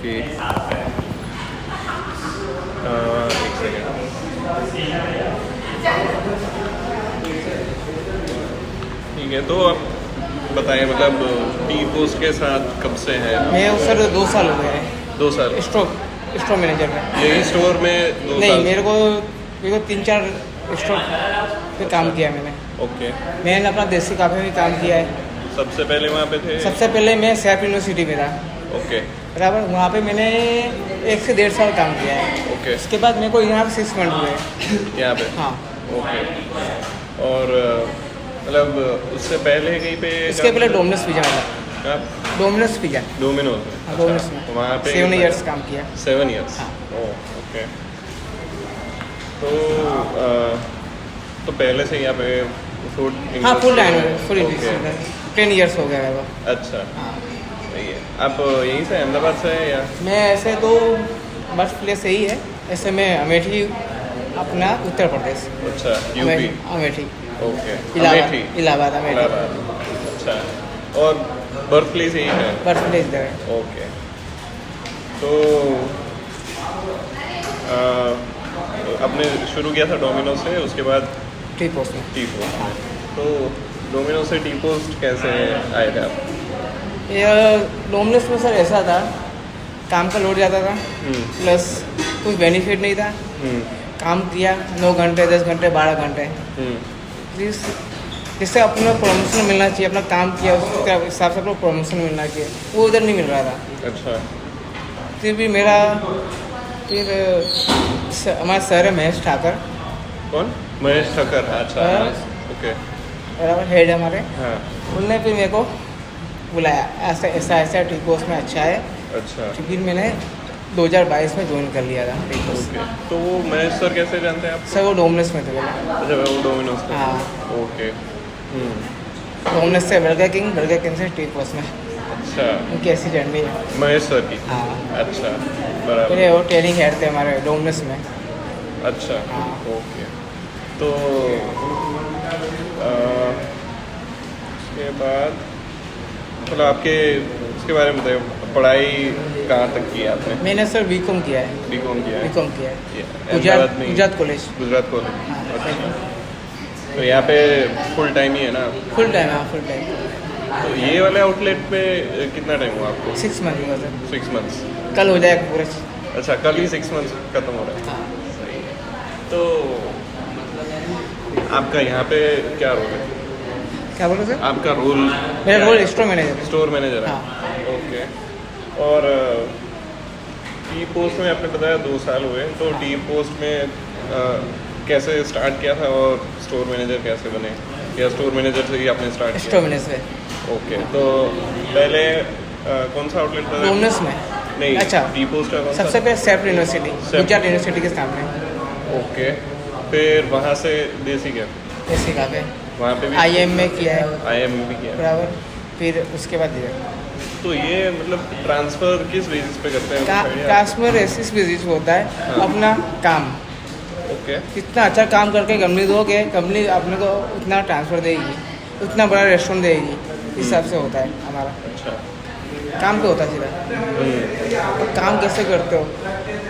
कि एक सेकेंड। ठीक है, तो आप बताएं मतलब टी पोस्ट के साथ कब से है? मैं सर 2 साल हो गए हैं 2 साल स्टोर मैनेजर में। यही स्टोर में 2 नहीं, साल? मेरे को 3-4 स्टोर पे काम किया मैंने। ओके। मैंने अपना देसी काफ़े में काम किया है। सबसे पहले वहाँ पे थे? सबसे पहले मैं सैफ यूनिवर्सिटी में था, ओके बराबर। वहाँ पे मैंने 1 से 1.5 साल काम किया है। ओके। उसके बाद मेरे को यहाँ पे 6 मंथ हुए। यहाँ पे? हाँ। ओके। और मतलब उससे पहले कहीं पे? उसके पहले डोमिनोज पिज़्ज़ा में था। कहाँ? Domino's pizza. डोमिनोज में? हाँ, डोमिनोज में वहाँ पे 7 ईयर्स काम किया। 7 ईयर्स? हाँ। Oh okay. तो पहले से यहाँ पे फूड? हाँ, फुल टाइम फुल 10 ईयर्स हो गया है वो। अच्छा, सही है। आप यहीं से अहमदाबाद से हैं या? मैं ऐसे तो बर्थ प्लेस यही है, ऐसे मैं अमेठी, अपना उत्तर प्रदेश। अच्छा, यूपी? अमेठी। ओके। इलाहाबाद। इलाहाबाद। अच्छा, और बर्थ प्लेस यही है? बर्थ प्लेस इधर है। ओके। तो आपने शुरू किया था डोमिनोज से, उसके बाद टी पोस्ट में। टी पोस्ट में। तो डोमिनोज से टी पोस्ट कैसे आए थे आप? ये डोमिनोज में सर ऐसा था, काम का लोड ज़्यादा था, प्लस कुछ बेनिफिट नहीं था। काम किया 9 घंटे 10 घंटे 12 घंटे, जिससे अपना प्रमोशन मिलना चाहिए, अपना काम किया उसके हिसाब से अपना प्रमोशन मिलना चाहिए, वो उधर नहीं मिल रहा था। अच्छा। फिर भी मेरा हमारा सर है महेश ठाकर। कौन? महेश ठाकर? अच्छा। हाँ। ओके। बराबर, हेड हमारे। हाँ। उनने फिर मेरे को बुलाया, ऐसा ऐसा ऐसा टी पोस्ट में अच्छा है। अच्छा। फिर मैंने 2022 में ज्वाइन कर लिया था टी पोस्ट। ओके। तो वो महेश सर कैसे जानते हैं आप? सर वो डोमिनोज में थे पहले। अच्छा, वो डोमिनोज थे। हाँ। ओके। डोमिनोज से बर्गर किंग से टी पोस्ट में। अच्छा, उनकी ऐसी जर्नी है। महेश सर की? हाँ। अच्छा, बराबर। पहले वो ट्रेनिंग हेड थे हमारे डोमिनोज में। अच्छा। हाँ। ओके। तो उसके बाद मतलब आपके उसके बारे में बताइए, पढ़ाई कहाँ तक की है आपने? मैंने सर बीकॉम किया है। बीकॉम किया है? बीकॉम किया है अहमदाबाद में? गुजरात कॉलेज। गुजरात कॉलेज। हाँ। अच्छा। तो यहाँ पे फुल टाइम ही है ना? Full time. हाँ, फुल टाइम। तो ये वाले आउटलेट पे कितना टाइम हुआ आपको? 6 मंथ हुआ सर। 6 मंथ्स? कल हो जाएगा पूरा। अच्छा, कल ही 6 मंथ्स खत्म हो रहा है? हाँ। सही है। तो आपका यहाँ पे क्या रोल है? क्या बोल रहे सर? आपका रोल? मेरा रोल स्टोर मैनेजर है। स्टोर मैनेजर है? हाँ। ओके। और टी पोस्ट में आपने बताया 2 साल हुए, तो टी पोस्ट में कैसे स्टार्ट किया था और स्टोर मैनेजर कैसे बने, या स्टोर मैनेजर से ही आपने स्टार्ट किया? स्टोर मैनेजर से। ओके। तो पहले कौन सा आउटलेट था? डोमिनोज में। नहीं, अच्छा। टी पोस्ट का कौन सा? सबसे पहले सैफ यूनिवर्सिटी, गुजरात यूनिवर्सिटी के सामने। ओके। फिर वहाँ से देसी कैफे? ऐसी काफ़े वहाँ पे भी IIM में किया है, IIM में भी किया? बराबर। फिर उसके बाद इधर तो ये मतलब ट्रांसफ़र किस बेसिस पे करते हैं? ट्रांसफर ऐसी बेसिस होता है। हाँ। अपना काम ओके। कितना अच्छा काम करके कंपनी दोगे, कंपनी अपने को उतना ट्रांसफ़र देगी, उतना बड़ा रेस्टोरेंट देगी। इस हिसाब से होता है हमारा अच्छा। काम। पे होता है सीधा। अब काम कैसे करते हो?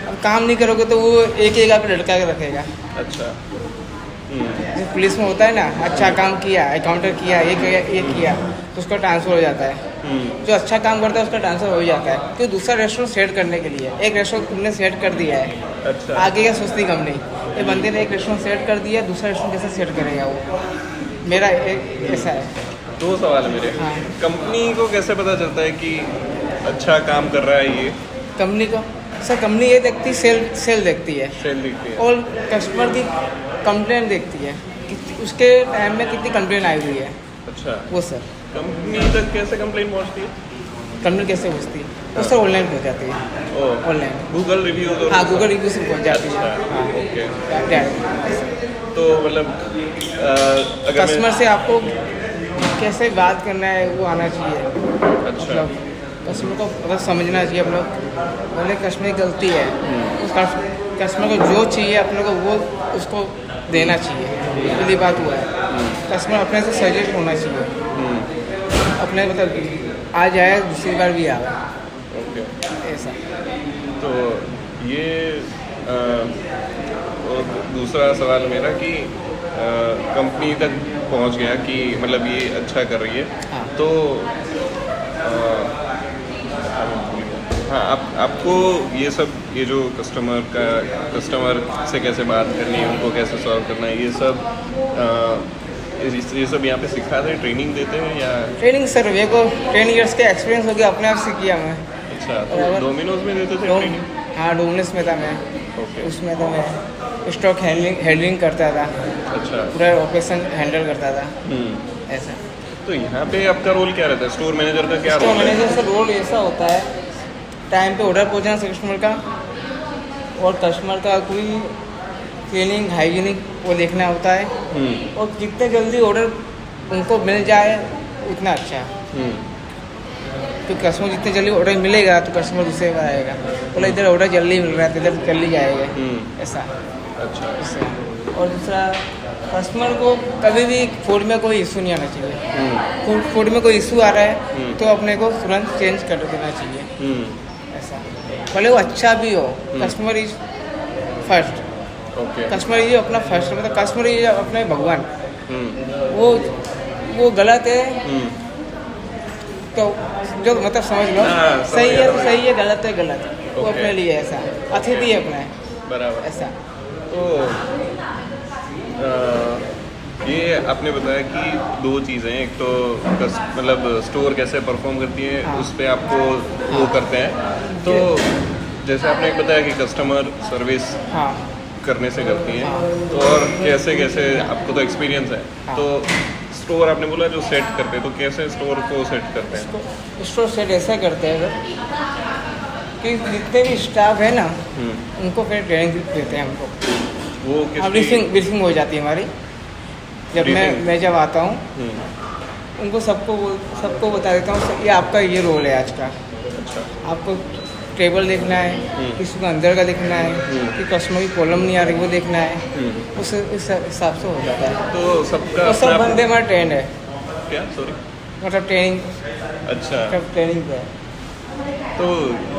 अब काम नहीं करोगे तो वो एक आप लटका के रखेगा। अच्छा। जैसे पुलिस में होता है ना, अच्छा काम किया, एकाउंटर किया, ये किया, तो उसका ट्रांसफ़र हो जाता है। जो अच्छा काम करता है उसका ट्रांसफ़र हो जाता है, क्योंकि दूसरा रेस्टोरेंट सेट करने के लिए। एक रेस्टोरेंट तुमने सेट कर दिया है, अच्छा। आगे क्या सोचती कंपनी, ये बंदे ने एक रेस्टोरेंट सेट कर दिया, दूसरा रेस्टोरेंट कैसे सेट करेगा वो? मेरा ऐसा है। 2 सवाल है मेरे। हाँ। कंपनी को कैसे पता चलता है कि अच्छा काम कर रहा है ये? कंपनी को सर, कंपनी ये देखती, सेल देखती है, सेल दिखती है? और कस्टमर की कंप्लेंट देखती है कि उसके टाइम में कितनी कंप्लेंट आई हुई है। अच्छा। वो सर कंपनी तक कैसे कंप्लेंट पहुँचती है? कंप्लेंट कैसे पहुँचती है? वो सर ऑनलाइन पहुँच जाती है। ओह, ऑनलाइन। Google reviews? हाँ, गूगल रिव्यू से पहुँच जाती है। अच्छा। हाँ। ओके। डायरेक्ट तो मतलब अगर कस्टमर से आपको कैसे बात करना है वो आना चाहिए। अच्छा। मतलब कस्टमर को मतलब समझना चाहिए। हम लोग बोले कस्टमर की गलती है, उस कस्टमर को जो चाहिए अपने को वो उसको देना चाहिए। पहली बात हुआ है, कस्टमर अपने से सजेस्ट होना चाहिए, अपने मतलब आ जाए दूसरी बार भी आए। ओके। ऐसा। तो ये और दूसरा सवाल मेरा कि कंपनी तक पहुंच गया कि मतलब ये अच्छा कर रही है, हाँ। तो हाँ आपको ये जो कस्टमर से कैसे बात करनी है, उनको कैसे सॉल्व करना है, ये सब यहाँ पे सिखाते हैं, ट्रेनिंग देते हैं या? ट्रेनिंग सर मेरे को 10 इयर्स का एक्सपीरियंस हो गया, अपने आप से किया मैं। अच्छा, तो डोमिनोज में देते थे ट्रेनिंग? हाँ, डोमिनोज में था मैं। ओके। उसमें तो मैं स्टॉक हैंडलिंग करता था, अच्छा। पूरा ऑपरेशन हैंडल करता था ऐसा। तो यहाँ पे आपका रोल क्या रहता है? स्टोर मैनेजर का क्या स्टोर रोल है? मैनेजर से रोल ऐसा होता है, टाइम पे ऑर्डर पहुँचाना कस्टमर का, और कस्टमर का कोई क्लीनिंग हाइजीनिक वो देखना होता है, और जितने जल्दी ऑर्डर उनको मिल जाए उतना अच्छा। तो कस्टमर जितने जल्दी ऑर्डर मिलेगा तो कस्टमर दूसरे बार आएगा, बोला इधर ऑर्डर जल्दी मिल रहा है तो इधर जल्दी जाएगा ऐसा। अच्छा। इससे और दूसरा, कस्टमर को कभी भी फूड में कोई इशू नहीं आना चाहिए। फूड में कोई इशू आ रहा है तो अपने को तुरंत चेंज कर देना चाहिए ऐसा, भले वो अच्छा भी हो। Customer is first. Okay. Customer is अपना फर्स्ट, मतलब कस्टमर इज अपने भगवान। वो गलत है तो जो मतलब समझ लो, हाँ, सही है तो समझ सही है, गलत है गलत है, वो ओके। अपने लिए ऐसा अतिथि है अपना बराबर। ऐसा। तो ये आपने बताया कि दो चीज़ें, एक तो मतलब स्टोर कैसे परफॉर्म करती है, हाँ। उस पर आपको वो करते हैं। तो जैसे आपने एक बताया कि कस्टमर सर्विस हाँ करने से करती है, तो और कैसे कैसे आपको तो एक्सपीरियंस है, हाँ। तो स्टोर आपने बोला जो सेट करते हैं, तो कैसे स्टोर को सेट करते हैं? स्टोर सेट ऐसा करते हैं सर कि जितने भी स्टाफ है ना उनको फिर ट्रेनिंग देते हैं हमको। वो हाँ, किस ब्रीफिंग हो जाती है हमारी। जब Briefing? मैं जब आता हूँ उनको सबको बता देता हूँ ये आपका ये रोल है आज का। अच्छा। आपको टेबल देखना है, किसी को अंदर का देखना है, कि कस्टमर की प्रॉब्लम नहीं आ रही वो देखना है, उस हिसाब से हो जाता है। तो सबका तो सब अपना- बंदे हमारे ट्रेंड है, क्या सॉरी? मतलब ट्रेनिंग अच्छा, सब ट्रेनिंग पे है। तो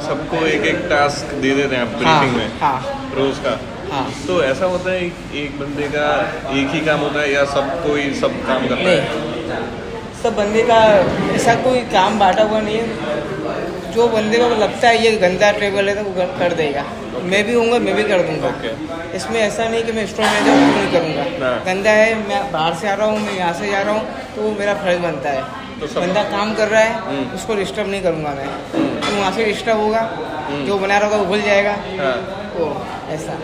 सबको एक एक टास्क दे देते हैं आप ब्रीफिंग में हाँ रोज का? हाँ। तो ऐसा होता है एक बंदे का एक ही काम होता है या सबको ही सब काम करता है? नहीं, सब बंदे का ऐसा कोई काम बांटा हुआ नहीं है। जो बंदे को लगता है ये गंदा टेबल है तो वो कर देगा। मैं भी हूँगा, मैं भी कर दूँगा। ओके। इसमें ऐसा नहीं कि मैं स्टोर मैनेजर हूँ नहीं करूँगा। हाँ। गंदा है, मैं बाहर से आ रहा हूँ, मैं यहाँ से जा रहा हूँ, तो वो मेरा फर्ज बनता है। तो सब- बंदा काम कर रहा है उसको डिस्टर्ब नहीं करूँगा मैं, तो वहाँ से डिस्टर्ब होगा, जो बना रहा होगा वो भूल जाएगा। हाँ। तो ऐसा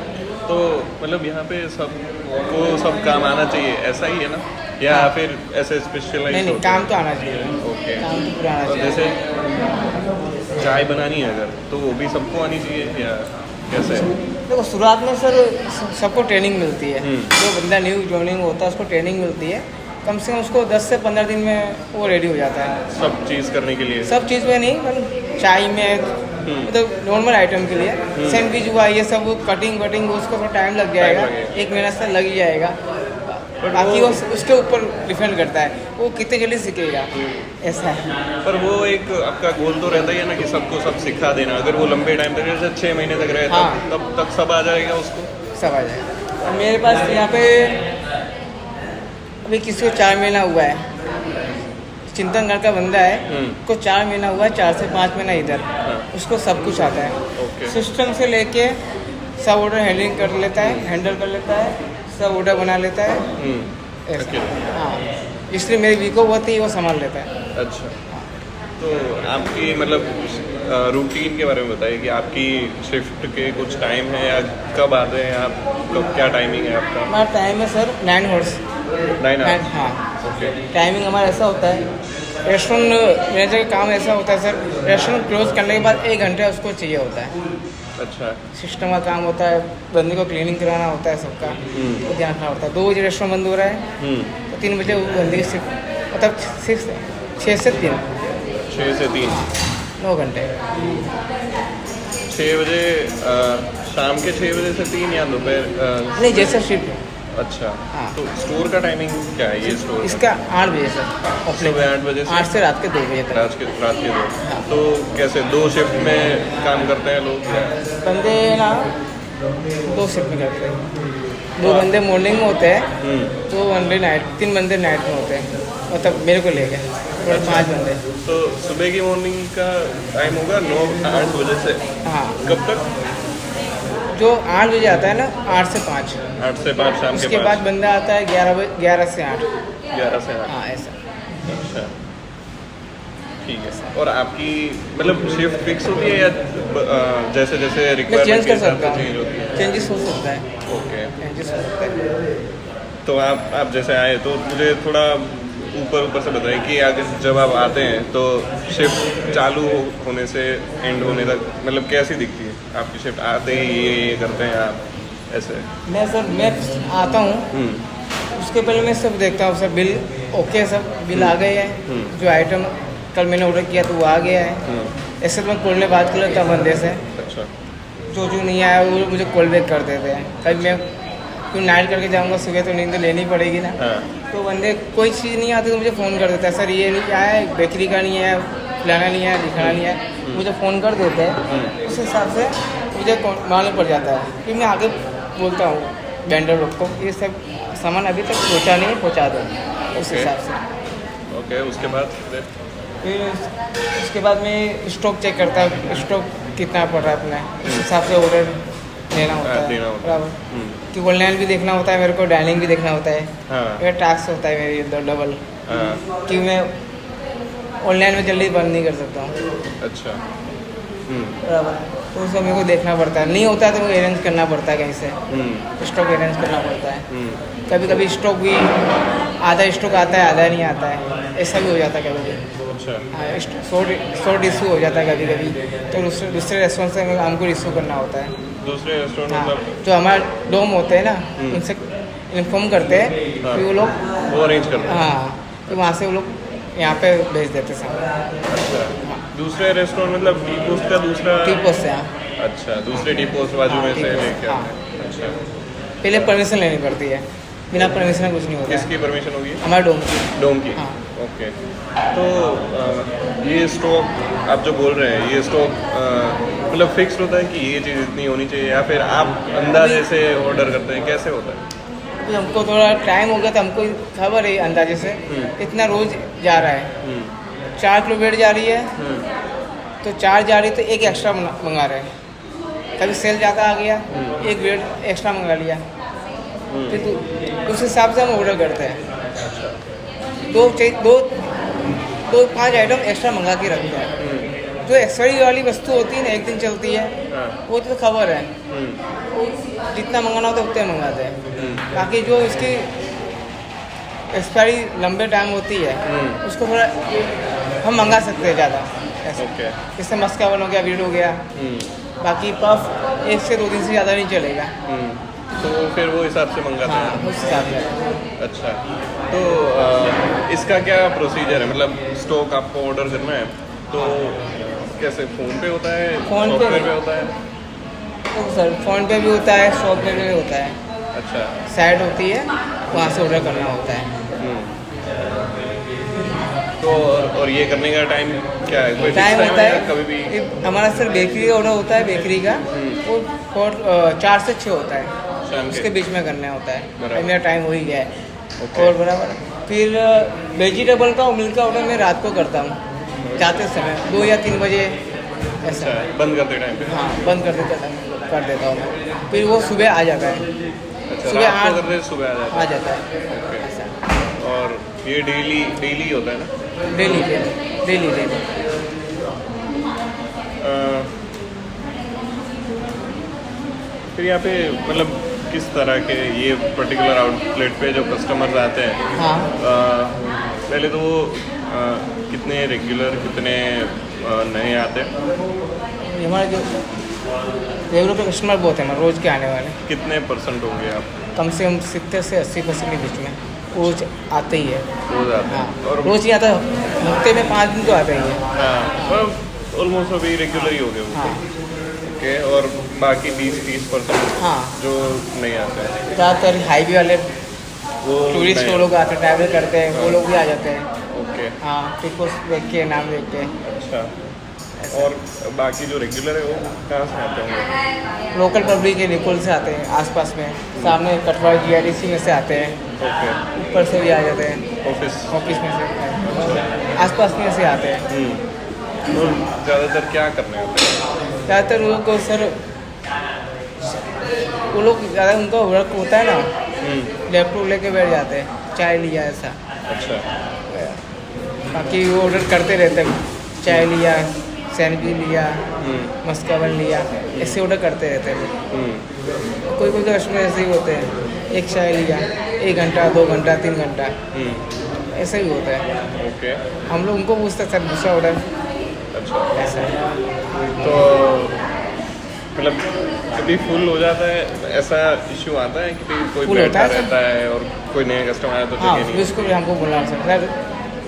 तो मतलब यहाँ पे सबको सब काम आना चाहिए, ऐसा ही है ना? या हाँ। फिर ऐसे स्पेशलाइज? नहीं काम तो आना चाहिए। ओके। काम तो पूरा आना तो चाहिए। जैसे चाय बनानी है अगर, तो वो भी सबको आनी चाहिए या कैसे? देखो शुरुआत में सर सबको ट्रेनिंग मिलती है। हम्म। जो बंदा न्यू ज्वाइनिंग होता है उसको ट्रेनिंग मिलती है, कम से कम उसको 10 से 15 दिन में वो रेडी हो जाता है सब चीज़ करने के लिए? सब चीज़ में नहीं, मतलब चाय में मतलब नॉर्मल आइटम के लिए सैंडविच हुआ ये सब कटिंग वटिंग उसको थोड़ा टाइम लग जाएगा, लगेगा। 1 महीना से लग ही जाएगा। बाकी वो उसके ऊपर डिपेंड करता है वो कितने जल्दी सीखेगा ऐसा है। पर वो एक आपका गोल तो रहता ही है ना कि सबको सब सिखा देना। अगर वो लंबे टाइम तक, जैसे 6 महीने तक रहे, हाँ। तब तक सब आ जाएगा उसको? सब आ जाएगा। और मेरे पास यहाँ पे अभी किसी को 4 महीना हुआ है, चिंतनगढ़ का बंदा है, उसको 4 महीना हुआ है, 4 से 5 महीना इधर, उसको सब कुछ आता है। ओके। सिस्टम से लेके सब ऑर्डर हैंडलिंग कर लेता है, हैंडल कर लेता है, सब ऑर्डर बना लेता है ऐसा। अकेले? हाँ, इसलिए मेरी वीको होती है वो संभाल लेता है। अच्छा। तो आपकी मतलब रूटीन के बारे में बताइए कि आपकी शिफ्ट के कुछ टाइम है या कब आते हैं आप, कब क्या टाइमिंग है आपका? हमारा टाइम है सर 9 आवर्स। 9 आवर्स? हाँ, ओके। टाइमिंग हमारा ऐसा होता है, रेस्टोरेंट मैनेजर का काम ऐसा होता है सर, रेस्टोरेंट क्लोज करने के बाद 1 घंटा उसको चाहिए होता है। अच्छा। सिस्टम का काम होता है, बंदे को क्लीनिंग कराना होता है सबका, तो ध्यान रखना होता है। 2 बजे रेस्टोरेंट बंद हो रहा है तो 3 बजे वो बंदे की शिफ्ट, मतलब 6 से 3 6 से 3 9 घंटे। 6 बजे शाम के 6 बजे से 3 या दोपहर? नहीं, जैसे शिफ्ट अच्छा। हाँ। तो स्टोर का टाइमिंग क्या है ये स्टोर का? इसका 8 बजे से ओपनिंग, सुबह 8 बजे से 8 से रात के 2 बजे तक। रात के 2। हाँ। तो कैसे 2 शिफ्ट में काम करते हैं लोग क्या? बंदे ना 2 शिफ्ट में करते हैं। 2 बंदे मॉर्निंग में होते हैं, 2 बंदे नाइट, 3 बंदे नाइट में होते हैं, मतलब मेरे को लेके और 5 बंदे। तो सुबह की मॉर्निंग का टाइम होगा 8 बजे से हाँ, कब तक? जो 8 बजे आता है ना, 8 से 5। 8 से 5 शाम के उसके बाद बंदा आता है 11 से 8। 11 से 8। हाँ ऐसा। अच्छा, ठीक है। और आपकी मतलब शिफ्ट फिक्स होती है या जैसे जैसे मैं रिक्वायरमेंट चेंज के कर हिसाब सकता से हूँ, चेंज होती है? चेंजेस हो सकता है, ओके। चेंजेस हो सकता है। तो आप जैसे आए तो मुझे थोड़ा ऊपर से बताइए कि आगे जब आप आते हैं तो शिफ्ट चालू होने से एंड होने तक मतलब कैसी दिखती है आपकी शिफ्ट? आते ही ये करते हैं आप ऐसे? मैं आता हूँ, उसके पहले मैं सब देखता हूँ, सब बिल ओके, सब बिल आ गए हैं, जो आइटम कल मैंने ऑर्डर किया तो वो आ गया है। ऐसे तो मैं कॉल में बात कर लेता हूँ बंदे से, अच्छा। जो नहीं आया वो मुझे कॉल बैक कर देते हैं। कभी मैं कोई नाइट करके जाऊँगा, सुबह तो नींद लेनी पड़ेगी ना। हाँ। तो बंदे कोई चीज़ नहीं आती तो मुझे फ़ोन कर देता है, सर ये नहीं आया है, बेकरी का नहीं है, फलाना नहीं है, दिखाना नहीं है, मुझे फ़ोन कर देते हैं। उस हिसाब से मुझे मालूम पड़ जाता है कि मैं आगे बोलता हूँ वेंडर लोग को, ये सब सामान अभी तक पहुँचा नहीं है, पहुँचा दो, उस हिसाब से। ओके, उसके बाद फिर उसके बाद मैं स्टॉक चेक करता हूँ, स्टॉक कितना पड़ रहा है अपना, उस हिसाब से ऑर्डर लेना होता है, बराबर। कि ऑनलाइन भी देखना होता है मेरे को, डाइनिंग भी देखना होता है। हाँ। मेरा टास्क होता है मेरी डबल, हाँ। कि मैं ऑनलाइन में जल्दी बंद नहीं कर सकता हूँ, अच्छा। बराबर। तो उसको मेरे को देखना पड़ता है, नहीं होता है तो मेरे को अरेंज करना पड़ता है कहीं से, स्टॉक अरेंज करना पड़ता है। कभी कभी स्टॉक भी आधा स्टॉक आता है, आधा नहीं आता है, ऐसा भी हो जाता है कभी कभी। अच्छा। हाँ, शॉर्ट इशू हो जाता है कभी कभी, तो दूसरे रेस्टोरेंट से हमको इशू करना होता है। दूसरे रेस्टोरेंट हाँ, मतलब? जो हमारे डोम होते हैं ना, उनसे इन्फॉर्म करते हैं कि वो लोग, वो अरेंज करते हैं? हाँ, तो वहाँ से वो लोग यहाँ पे भेज देते सामान। अच्छा। दूसरे रेस्टोरेंट मतलब टी पोस्ट का दूसरा? टी पोस्ट से, हाँ। अच्छा, दूसरे टी पोस्ट बाजू में टी से पोस्ट, लेके हाँ। आते हैं। अच्छा। पहले परमिशन लेनी पड़ती है, बिना परमिशन कुछ नहीं होता है। किसकी परमिशन होगी? हमारे डोम की। डोम की? हाँ। ओके। तो ये स्टॉक आप जो बोल रहे हैं, ये स्टॉक मतलब फिक्स होता है कि ये चीज़ इतनी होनी चाहिए, या फिर आप अंदाजे से ऑर्डर करते हैं, कैसे होता है? अभी हमको थोड़ा टाइम हो गया तो हमको खबर है अंदाजे से इतना रोज जा रहा है। 4 किलो वेट जा रही है, तो 4 जा रही तो 1 एक्स्ट्रा मंगा रहे हैं। कभी सेल ज़्यादा आ गया, 1 वेट एक्स्ट्रा मंगा लिया, फिर तो उस हिसाब से हम ऑर्डर करते हैं। दो 5 आइटम एक्स्ट्रा मंगा के रखते हैं। जो एक्सपायरी वाली वस्तु होती है ना, 1 दिन चलती है, वो तो खबर है, वो जितना मंगाना होता है उतना मंगाते हैं। बाकी जो इसकी एक्सपायरी लंबे टाइम होती है, उसको थोड़ा हम मंगा सकते हैं ज़्यादा ऐसे। ओके। जैसे मस्कावन हो गया, बीट हो गया, बाकी पफ 1 से 2 दिन से ज़्यादा नहीं चलेगा। तो फिर वो हिसाब से मंगाते हाँ, हैं? उस हिसाब से। अच्छा। तो इसका क्या प्रोसीजर है? मतलब स्टॉक आपको ऑर्डर करना है तो कैसे, फ़ोन पे होता है, फ़ोन पे सॉफ्टवेयर पे होता है? तो सर फ़ोन पे भी होता है, शॉप पे भी होता है, अच्छा। साइट होती है, वहाँ से ऑर्डर करना होता है। तो और ये करने का टाइम क्या है? कोई टाइम फिक्स होता है या है, कभी भी? हमारा सर बेकरी का ऑर्डर होता है, बेकरी का वो 4 से 6 होता है, शाम उसके के? बीच में करना होता है। बराबर। अभी मेरा टाइम हो ही गया है। ओके। और बराबर फिर वेजिटेबल का और मिल्क का ऑर्डर मैं रात को करता हूँ, जाते समय 2 या 3 बजे ऐसा। अच्छा, बंद करते टाइम पे? हाँ, बंद कर देता हूँ मैं, फिर वो सुबह आ जाता है। अच्छा, सुबह रात को 8 करते सुबह आ जाता आ जाता है है? ओके। ऐसा। और ये डेली होता है ना? डेली। फिर यहाँ पे मतलब किस तरह के ये पर्टिकुलर आउटलेट पे जो कस्टमर्स आते हैं, हाँ, पहले तो वो कितने रेगुलर, कितने नए आते हैं? ये हमारे जो रेगुलर के कस्टमर बहुत हैं हमारे, रोज़ के आने वाले, कितने परसेंट होंगे आप? कम से कम 70 से 80% के बीच में रोज आते ही है। रोज आते हाँ, हैं? और रोज ही आता है, हफ्ते में 5 दिन तो आता ही है। हाँ, ऑलमोस्ट अभी रेगुलर ही हो गए वो। हाँ, ओके, और बाकी 20-30% हाँ, जो नहीं आते हैं ज़्यादातर हाईवे वाले वो टूरिस्ट नहीं- लोग आते ट्रैवल करते हैं, वो लोग भी आ जाते हैं। ओके, हाँ, टिकट देख के, नाम देख के। अच्छा। और बाकी जो रेगुलर है वो कहाँ से आते होंगे? लोकल पब्लिक के निकोल से आते हैं, आसपास में, सामने कटवा GRDC में से आते हैं, ओके, ऊपर से भी आ जाते हैं, ऑफिस। ऑफिस में से, आसपास में से आते हैं। तो ज़्यादातर क्या करने आते हैं? ज़्यादातर वो लोग को सर, वो लोग ज़्यादा उनका वर्क होता है ना, लैपटॉप लेके बैठ जाते हैं, चाय लिया ऐसा। अच्छा, बाकी वो ऑर्डर करते रहते हैं, चाय लिया, सैंडविच लिया, मस्काबन लिया, ऐसे ऑर्डर करते रहते हैं। कोई कोई कस्टमर ऐसे ही होते हैं, एक चाय लिया, 1 घंटा, 2 घंटा, 3 घंटा, ऐसा ही होता है। ओके, हम लोग उनको पूछते हैं सर दूसरा ऑर्डर, अच्छा। ऐसा है। तो मतलब कभी फुल हो जाता है, ऐसा इशू आता है कि कोई Full होता बैठा है सर। रहता है और कोई नया कस्टमर आया तो हाँ, जगह नहीं उसको भी हमको बोलना सर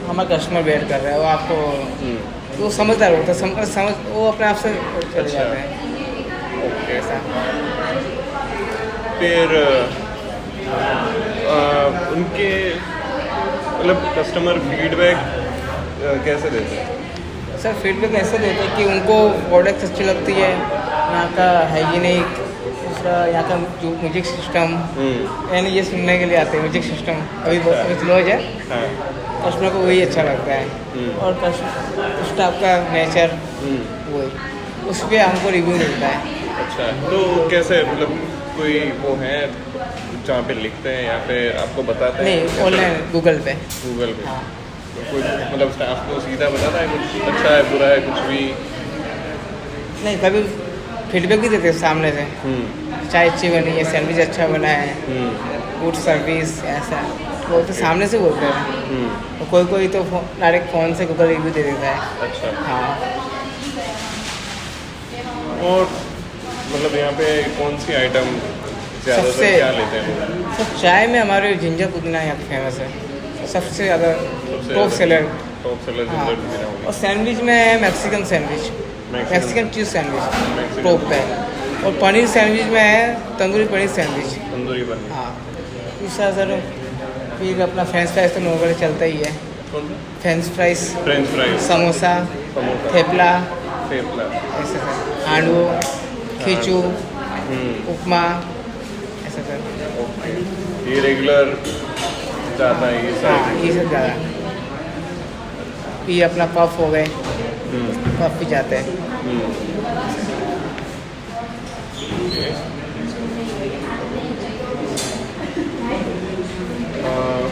हमारा कस्टमर वेट कर रहा है, वो आपको, हम्म, वो समझदार होता है, समझ वो अपने आप से चले अच्छा। जाते हैं, ओके। ऐसा। फिर उनके मतलब कस्टमर फीडबैक कैसे देते हैं? सर फीडबैक ऐसे देते हैं कि उनको प्रोडक्ट अच्छी लगती है, यहाँ का हाइजीनिक, दूसरा यहाँ का जो म्यूजिक सिस्टम, यानी ये सुनने के लिए आते हैं म्यूजिक सिस्टम, अभी बहुत क्लोज है, हाँ, कस्टमर को वही अच्छा लगता है, और स्टाफ का नेचर वही, उस पर हमको रिव्यू मिलता है। अच्छा। तो कैसे मतलब कोई वो है जहाँ पे लिखते हैं या फिर आपको बताते हैं? नहीं, ऑनलाइन गूगल पे। गूगल पे। हाँ, कोई मतलब स्टाफ को सीधा बताता है कुछ अच्छा है बुरा है कुछ भी? नहीं, कभी फीडबैक भी देते हैं सामने से, चाय अच्छी बनी है, सैंडविच अच्छा बना है, गुड सर्विस, ऐसा बोलते सामने से बोलते हैं। तो कोई कोई तो डायरेक्ट फ़ोन से गूगल रिव्यू दे देता है। अच्छा। हाँ, और मतलब यहाँ पे कौन सी आइटम ज़्यादातर सबसे- क्या लेते हैं लोग? सर चाय में हमारे जिंजर पुदीना यहाँ पे फेमस है, सबसे ज़्यादा टॉप सेलर। टॉप सेलर हाँ, जिंजर पुदीना हो और सैंडविच में है मैक्सिकन सैंडविच, मैक्सिकन चीज़ सैंडविच Mexican टॉप पे, और पनीर सैंडविच में है तंदूरी पनीर सैंडविच। तंदूरी बनी। हाँ, दूसरा सर फिर अपना फ्रेंच फ्राइज तो नॉर्मली चलता ही है, कौन सा? French fries, French fries, samosa, samosa, thepla, thepla. ऐसे सर, हांडवो, खींचू, उपमा, ऐसा सर। ओके, ये रेगुलर जाता है ये हाँ, सारे? ये सब ज़्यादा। ये अपना पफ हो गए, पफ भी जाते हैं। ओके।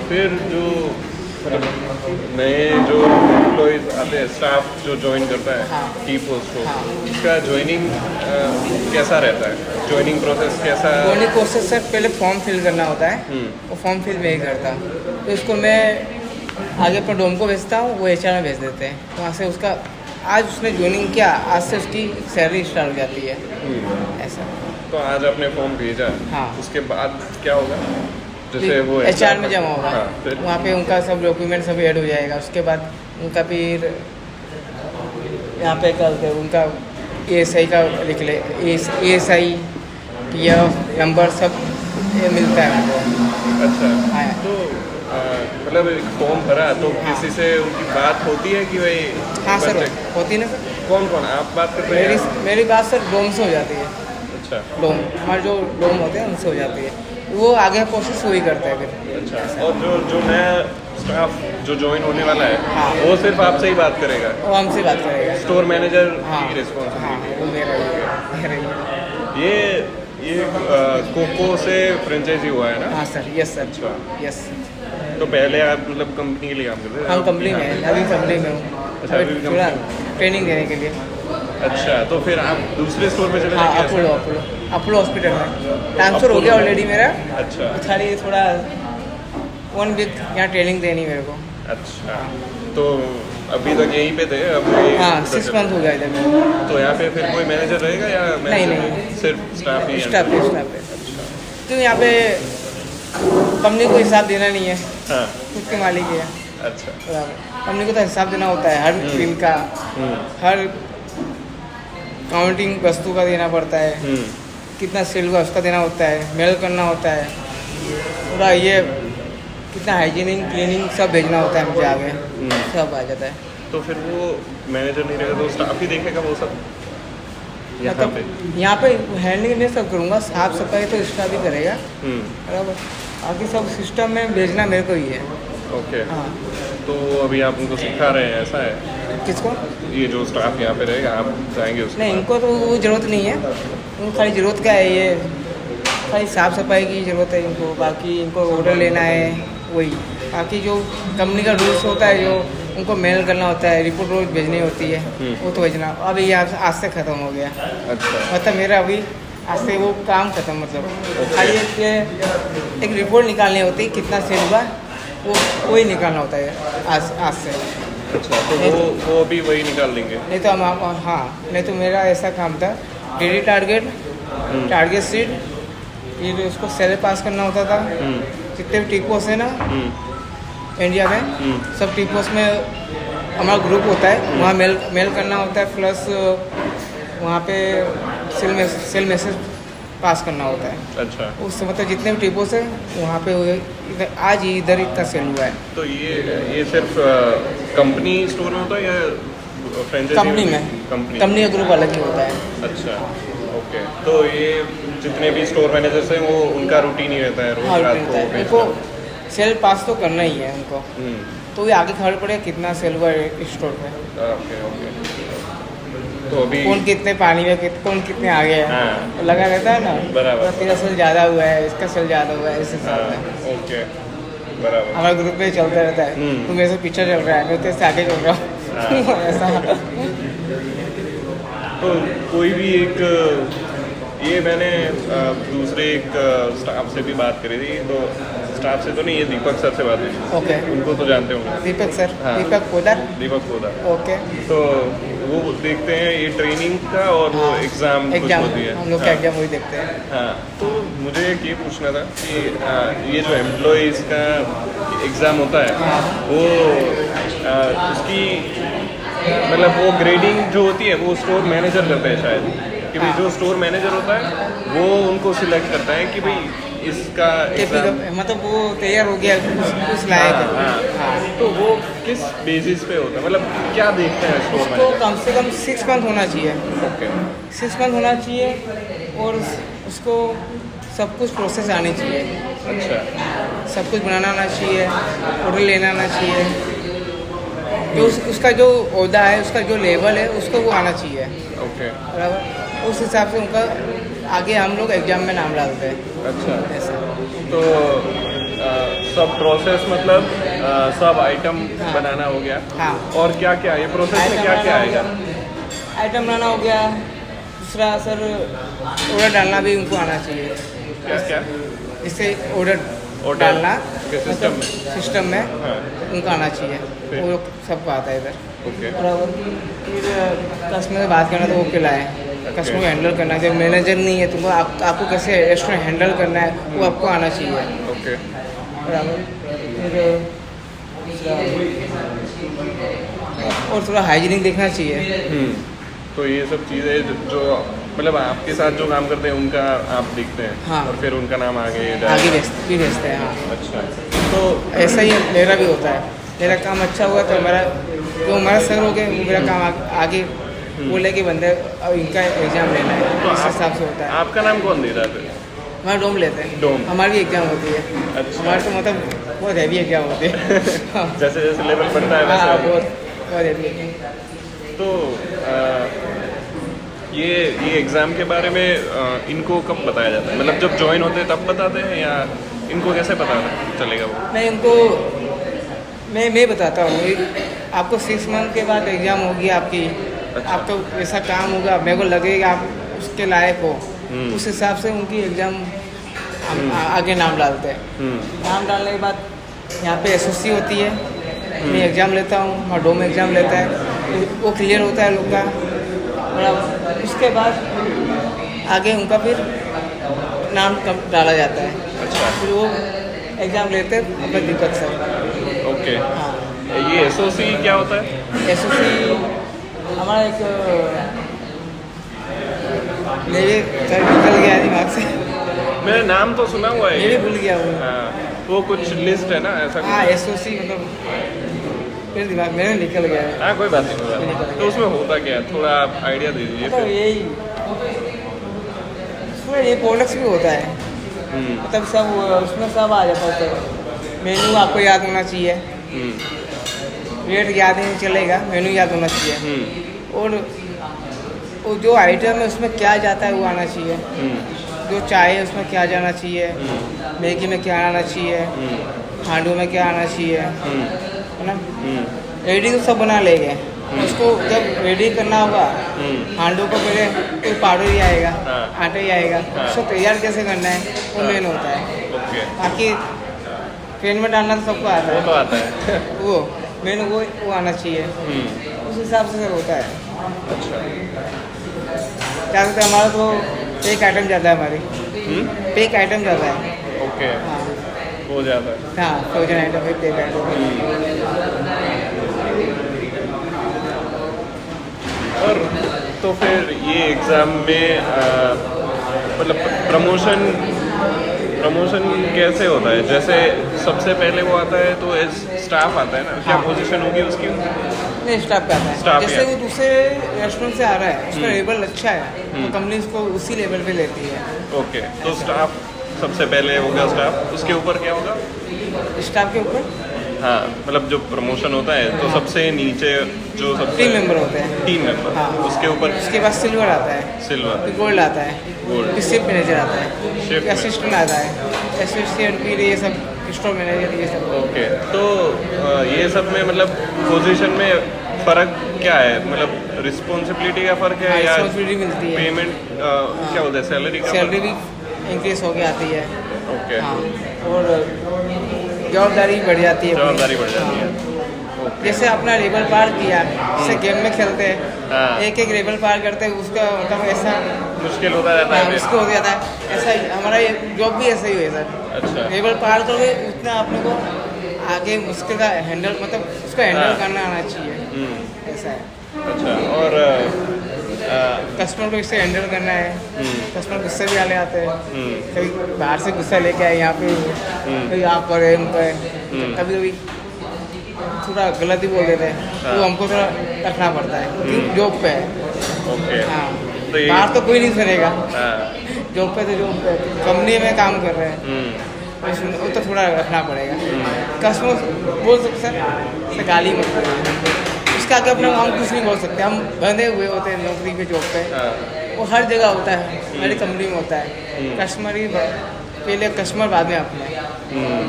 फिर जो मतलब नए जो एम्प्लॉयज़ आते हैं, स्टाफ जो ज्वाइन करता है हाँ। की पोस्ट को, हाँ। उसका ज्वाइनिंग कैसा रहता है? ज्वाइनिंग प्रोसेस कैसा? दोनों प्रोसेस सर पहले फॉर्म फिल करना होता है, वो फॉर्म फिल मैं ही करता हूँ, तो इसको मैं आगे पर डोम को भेजता हूँ, वो HR में भेज देते हैं, वहाँ से उसका आज उसने ज्वाइनिंग किया, आज से उसकी सैलरी स्टार्ट हो जाती है, ऐसा। तो आज आपने फॉर्म भेजा, हाँ। उसके बाद क्या होगा? जैसे वो HR में जमा होगा, हाँ, फिर वहाँ पे उनका सब डॉक्यूमेंट सब ऐड हो जाएगा, उसके बाद उनका फिर यहाँ पे करते हैं उनका ASI का लिख ले, ASI PF नंबर सब ये मिलता है उनको। अच्छा। हाँ। तो मतलब एक फॉर्म भरा तो हाँ। किसी से उनकी बात होती है कि भाई हाँ सर, बच्चे- होती ना सर, कौन कौन आप बात करते हैं? मेरी बात सर डोम से हो जाती है, अच्छा, डोम हमारे जो डोम होते हैं उनसे हो जाती है, वो आगे प्रोसेस वही करता है फिर। अच्छा। और जो नया स्टाफ जो ज्वाइन होने वाला है, हाँ। वो सिर्फ आपसे ही बात करेगा? वो हमसे बात करेगा। स्टोर मैनेजर हाँ, की हाँ, रिस्पॉन्सिबिलिटी? वो मेरा ही। ये कोको से फ्रेंचाइजी हुआ है ना? हाँ सर, यस सर, अच्छा। यस। तो पहले आप मतलब कंपनी के लिए काम करते थे? हम कंपनी में हैं, अभी कंपनी में हूँ, अच्छा, अभी भी थोड़ा company ट्रेनिंग देने के लिए। अच्छा, तो फिर आप दूसरे स्टोर पे चले हाँ, जाएंगे? अपोलो हॉस्पिटल में ट्रांसफ़र हो गया ऑलरेडी मेरा, अच्छा, खाली थोड़ा 1 वीक यहाँ ट्रेनिंग देनी मेरे को। अच्छा। तो अभी तक यहीं पे थे? अभी हाँ, 6 मंथ हो गया इधर में। तो यहाँ पे फिर कोई मैनेजर रहेगा या नहीं, manager नहीं। सिर्फ स्टाफ ही है? स्टाफ पे अच्छा। क्यों यहाँ पे कंपनी को हिसाब देना नहीं है, हाँ, खुद के मालिक है, अच्छा। कंपनी को तो हिसाब देना होता है हर दिन का, हर काउंटिंग वस्तु का देना पड़ता है, कितना सेल हुआ उसका देना होता है, मेल करना होता है, पूरा ये कितना हाइजीनिंग क्लीनिंग सब भेजना होता है मुझे आगे, सब आ जाता है। तो फिर वो मैनेजर नहीं रहेगा तो स्टाफ ही देखेगा वो सब यहाँ पे? मतलब यहाँ पे हैंडलिंग मैं सब करूँगा, साफ सफाई तो स्टाफ ही करेगा बराबर, बाकी सब सिस्टम में भेजना मेरे को ही है। ओके। हाँ। तो अभी आप उनको सिखा रहे हैं, ऐसा है? किसको? ये जो स्टाफ यहाँ पे रहेगा आप जाएंगे उसके नहीं, बाद? इनको तो वो ज़रूरत नहीं है, उनको खाली ज़रूरत क्या है, ये खाली साफ़ सफाई की ज़रूरत है इनको, बाकी इनको ऑर्डर लेना है वही, बाकी जो कंपनी का रूल्स होता है जो उनको मेल करना होता है, रिपोर्ट रोज भेजनी होती है, वो तो भेजना। अब ये आज से ख़त्म हो गया, अच्छा। मतलब मेरा अभी आज से वो काम ख़त्म, मतलब खाली एक रिपोर्ट निकालनी होती है कितना सेल हुआ, वो ही निकालना होता है आज से। अच्छा, तो वो अभी वही निकाल देंगे? नहीं तो हम हाँ, नहीं तो मेरा ऐसा काम था, डेली टारगेट, टारगेट शीट, फिर उसको सेल पास करना होता था, जितने भी टिपोस है ना इंडिया में, सब टिपोस में हमारा ग्रुप होता है, वहाँ मेल करना होता है, प्लस वहाँ पे सेल मैसेज पास करना होता है। अच्छा। उससे मतलब जितने भी टिपोस है वहाँ पे आज ही इधर इतना सेल हुआ है। तो ये सिर्फ कंपनी स्टोर में होता है या फ्रेंचाइजी? कंपनी में, कंपनी का ग्रुप अलग ही होता है। अच्छा, ओके। तो ये जितने भी स्टोर मैनेजर्स हैं वो उनका रूटीन ही रहता है, रोज रात को उनको सेल पास तो करना ही है उनको, तो ये आगे खबर पड़ेगा कितना सेल हुआ है स्टोर पे। Okay okay. तो अभी कौन कितने पानी में कौन कितने आगे है, हाँ। लगा रहता है ना, बराबर। तेरा सेल ज़्यादा हुआ है, इसका सेल ज़्यादा हुआ है, इस हिसाब से। ओके, बराबर। हमारे ग्रुप में चलता रहता है, तू मेरे से पीछे चल रहा है, मैं तेरे से आगे चल रहा हूँ ऐसा। तो कोई भी एक ये मैंने दूसरे एक स्टाफ से भी बात करी थी, तो स्टाफ से तो नहीं, ये दीपक सर से बात हुई। ओके, उनको तो जानते होंगे? दीपक सर, हाँ। दीपक पोदार। दीपक पोदार। ओके। तो वो देखते हैं ये ट्रेनिंग का और वो एग्ज़ाम कुछ होती है, हम लोग का एग्जाम वही देखते हैं। हाँ। तो मुझे एक ये पूछना था कि ये जो एम्प्लॉइज़ का एग्ज़ाम होता है वो उसकी मतलब वो ग्रेडिंग जो होती है वो स्टोर मैनेजर करता है शायद, कि भाई जो स्टोर मैनेजर होता है वो उनको सिलेक्ट करता है कि भाई इसका एग्जाम मतलब वो तैयार हो गया उस लायक है। हाँ। तो वो किस बेसिस पे होता है, मतलब क्या देखते हैं स्टोर उसको मैनेजर? कम से कम 6 मंथ होना चाहिए, ओके। 6 मंथ होना चाहिए, और उसको सब कुछ प्रोसेस आनी चाहिए, अच्छा। सब कुछ बनाना आना चाहिए, ऑर्डर लेना आना चाहिए, जो उसका जो ओहदा है, उसका जो लेवल है, उसको वो आना चाहिए। ओके। बराबर, उस हिसाब से उनका आगे हम लोग एग्जाम में नाम डालते हैं। अच्छा। ऐसा। तो सब प्रोसेस मतलब सब आइटम बनाना हो गया। हाँ। और क्या क्या ये प्रोसेस में क्या क्या आएगा? आइटम बनाना हो गया, दूसरा सर ऑर्डर डालना भी उनको आना चाहिए। क्या क्या? इससे ऑर्डर डालना सिस्टम में? सिस्टम में हाँ। उनको आना चाहिए, फिर? वो सबको आता है इधर। ओके। बराबर। फिर कस्टमर से बात करना तो वो पिलाए, कस्टमर को हैंडल करना, जब मैनेजर नहीं है तुमको आपको कैसे रेस्टोरेंट हैंडल करना है वो आपको आना चाहिए। ओके। बराबर। फिर और थोड़ा हाइजीनिक देखना चाहिए। तो ये सब चीज़ें जो मतलब आपके साथ जो काम करते हैं उनका आप देखते हैं? हाँ। और फिर उनका नाम आगे आगे भेजते हैं। हाँ, अच्छा। तो ऐसा ही मेरा भी होता है, मेरा काम अच्छा हुआ तो हमारा सर हो गए, वो मेरा काम आगे बोले कि बंदे अब इनका एग्जाम लेना है, तो इस हिसाब से होता है। आपका नाम कौन दे रहा है? हमारा डोम लेते हैं, डोम। हमारी भी एग्जाम होती है। अच्छा। हमारे तो मतलब बहुत हैवी एग्जाम होती है। हाँ, जैसे जैसे लेवल बढ़ता है हाँ, वैसे? बहुत हैवी एग्जाम। तो ये एग्ज़ाम के बारे में इनको कब बताया जाता है, मतलब जब ज्वाइन होते हैं तब बताते हैं या इनको कैसे पता चलेगा वो? मैं इनको मैं बताता हूँ, आपको 6 मंथ के बाद एग्ज़ाम होगी आपकी। अच्छा। आपको ऐसा काम होगा, मेरे को लगेगा आप उसके लायक हो, उस हिसाब से उनकी एग्ज़ाम आगे नाम डालते हैं। नाम डालने के बाद यहाँ पे एसओसी होती है, मैं एग्ज़ाम लेता हूँ, और डोम एग्ज़ाम लेता है, वो क्लियर होता है लोग का। बराबर। उसके बाद आगे उनका फिर नाम डाला जाता है। अच्छा। फिर वो एग्ज़ाम लेते हैं अपने दीपक सर। ओके। हाँ। ये एसओसी क्या होता है? एसओसी हमारा एक मैं भी सर निकल गया दिमाग से, मेरा नाम तो सुना हुआ है मैं भी भूल गया वो। हाँ, वो कुछ लिस्ट है ना ऐसा कुछ? हाँ SOC मतलब फिर दिमाग मेरा निकल गया है। हाँ कोई बात नहीं, कोई बात नहीं। तो उसमें होता क्या है, थोड़ा आप आइडिया दे दीजिए मतलब फिर। यही उसमें ये प्रोडक्ट्स भी होता है, मतलब सब उसमें सब आ जाता है। तो मेन्यू आपको याद होना चाहिए, रेट याद नहीं चलेगा, मेन्यू याद होना चाहिए, और वो जो आइटम है उसमें क्या जाता है वो आना चाहिए, जो चाय है उसमें क्या जाना चाहिए, मैगी में क्या आना चाहिए, हांडू में क्या आना चाहिए, है ना। रेडी तो सब बना लेंगे, उसको जब रेडी करना होगा हांडू को पहले कोई पाउडर ही आएगा, आटा ही आएगा, उसको तैयार कैसे करना है वो मेन होता है। ओके, बाकी पेन में डालना तो सबको आता वो है, तो आता है। वो मेन वो आना चाहिए, उस हिसाब से सर होता है। अच्छा, क्या कहते हैं, हमारा तो एक आइटम ज़्यादा है, हमारी एक आइटम ज़्यादा है। ओके, हाँ हो जाता है। हाँ, फ्रोजन आइटम एक आइटम। और तो फिर ये एग्ज़ाम में मतलब प्रमोशन कैसे होता है? जैसे सबसे पहले वो आता है तो एज स्टाफ आता है ना, क्या हाँ। पोजीशन होगी उसकी? नहीं, स्टाफ का आता है। स्टाफ जैसे का। वो दूसरे रेस्टोरेंट से आ रहा है, उसका लेवल अच्छा है तो कंपनी उसको उसी लेवल पे लेती है। ओके, तो स्टाफ सबसे पहले होगा स्टाफ, उसके ऊपर क्या होगा? स्टाफ के ऊपर हाँ, मतलब जो प्रमोशन होता है तो सबसे नीचे जो सबसे टीम मेंबर होते हैं। टीम मेंबर, हाँ। उसके ऊपर उसके बाद सिल्वर आता है, सिल्वर, फिर गोल्ड आता है, गोल्ड, फिर शिप मैनेजर आता है, शिप फिर असिस्टेंट आता है, असिस्टेंट फिर ये सब स्टोर मैनेजर ये सब। ओके। तो ये सब में मतलब पोजीशन में फ़र्क क्या है? मतलब रिस्पॉन्सिबिलिटी का फ़र्क है या रिस्पॉन्सिबिलिटी मिलती है, पेमेंट क्या होता है, सैलरी का? सैलरी भी इंक्रीज हो के आती है। ओके, हाँ, और जवाबदारी बढ़ जाती है। जवाबदारी बढ़ जाती है। हाँ। ओके, जैसे अपना लेवल पार किया, जैसे गेम में खेलते हैं, हाँ। एक एक लेवल पार करते हैं, उसका मतलब ऐसा मुश्किल होता रहता है उसको हो जाता है। ऐसा ही हमारा जॉब भी ऐसा ही है सर, अच्छा, लेवल पार करोगे उतना अपने को आगे मुश्किल का हैंडल, मतलब उसको हैंडल हाँ। करना आना चाहिए, ऐसा है। अच्छा। और कस्टमर को इससे हैंडल करना है, कस्टमर गुस्से भी आने आते हैं, कभी बाहर से गुस्सा लेके आए यहाँ पे, कभी आप पर उन पर, कभी कभी थोड़ा गलत ही बोल देते हैं, हाँ। तो हमको थोड़ा रखना पड़ता है क्योंकि जॉब पे है। ओके, हाँ, तो ये बाहर तो कोई नहीं सुनेगा, हाँ, जॉब पे तो जॉब पे, कंपनी में काम कर रहे हैं, वो तो थोड़ा रखना पड़ेगा। कस्टमर बोल सकते सर गाली मत करिए, उसका आगे अपना हम कुछ नहीं बोल सकते, हम बंधे हुए होते हैं नौकरी पे, जॉब पे, हाँ, वो हर जगह होता है, हमारी कंपनी में होता है, कस्टमर ही पहले, कस्टमर बाद में अपने।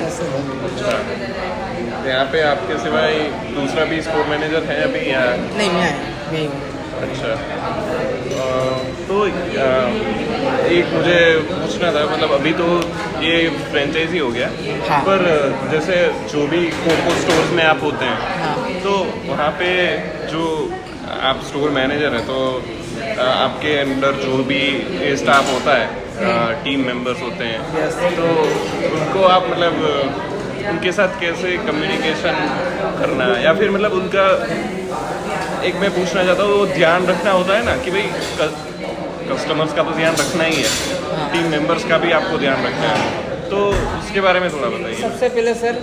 ऐसे होता है। अच्छा। यहाँ पे आपके सिवाय दूसरा भी स्टोर मैनेजर है अभी या? नहीं, मैं हूँ। अच्छा। तो एक मुझे पूछना था, मतलब अभी तो ये फ्रेंचाइजी हो गया, हाँ। पर जैसे जो भी कोको स्टोर्स में आप होते हैं, हाँ, तो वहाँ पे जो आप स्टोर मैनेजर हैं, तो आपके अंडर जो भी स्टाफ होता है, टीम मेंबर्स होते हैं, यस, तो उनको आप मतलब उनके साथ कैसे कम्युनिकेशन करना, या फिर मतलब उनका एक मैं पूछना चाहता हूँ, वो ध्यान रखना होता है ना कि भाई कस्टमर्स का तो ध्यान रखना ही है, हाँ। टीम मेंबर्स का भी आपको ध्यान रखना है, तो उसके बारे में थोड़ा बताइए। सबसे पहले सर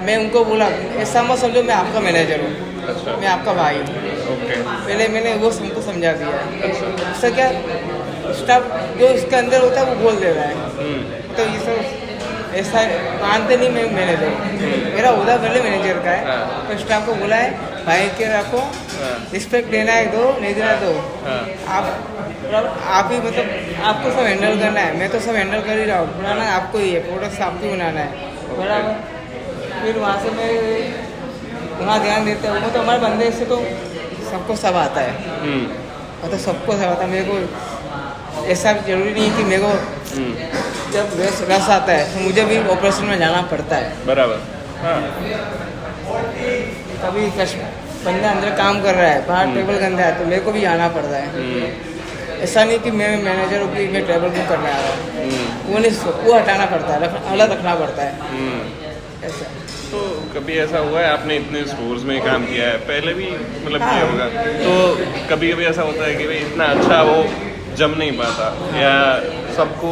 मैं उनको बोला, ऐसा मत समझो मैं आपका मैनेजर हूँ, अच्छा, मैं आपका भाई हूँ। ओके, पहले मैंने वो सबको समझा दिया है, अच्छा, उससे क्या स्टाफ जो इसके अंदर होता है वो बोल दे रहा है, तो ये सब ऐसा मानते नहीं, मैं मैनेजर हूँ, मेरा उदा पहले मैनेजर का है, हाँ। तो स्टाफ को बोला है भाई के रखो, हाँ, रिस्पेक्ट देना है दो, नहीं देना दो, हाँ, आप ही मतलब आपको सब हैंडल करना है, मैं तो सब हैंडल कर ही रहा हूँ, बनाना आपको ही है, प्रोडक्ट्स आपको ही बनाना है, बराबर। फिर वहाँ से मैं वहाँ ध्यान देते हैं, वो तो हमारे बंदे से तो सबको सब आता है, मतलब सबको सब आता है, मेरे को ऐसा जरूरी नहीं कि मेरे को जब रस आता है तो मुझे भी ऑपरेशन में जाना पड़ता है, बराबर, हाँ, कभी बंदा अंदर काम कर रहा है, बाहर टेबल गंदा है तो मेरे को भी जाना पड़ता है, ऐसा नहीं कि मैं मैनेजर हूँ कि मैं टेबल बुक करने आ रहा हूँ, वो नहीं, वो हटाना पड़ता है, अलग रखना पड़ता है, ऐसा। तो कभी ऐसा हुआ है, आपने इतने स्टोर्स में काम किया है, पहले भी मतलब हाँ। किया होगा, तो कभी कभी ऐसा होता है कि भाई इतना अच्छा वो जम नहीं पाता, या सबको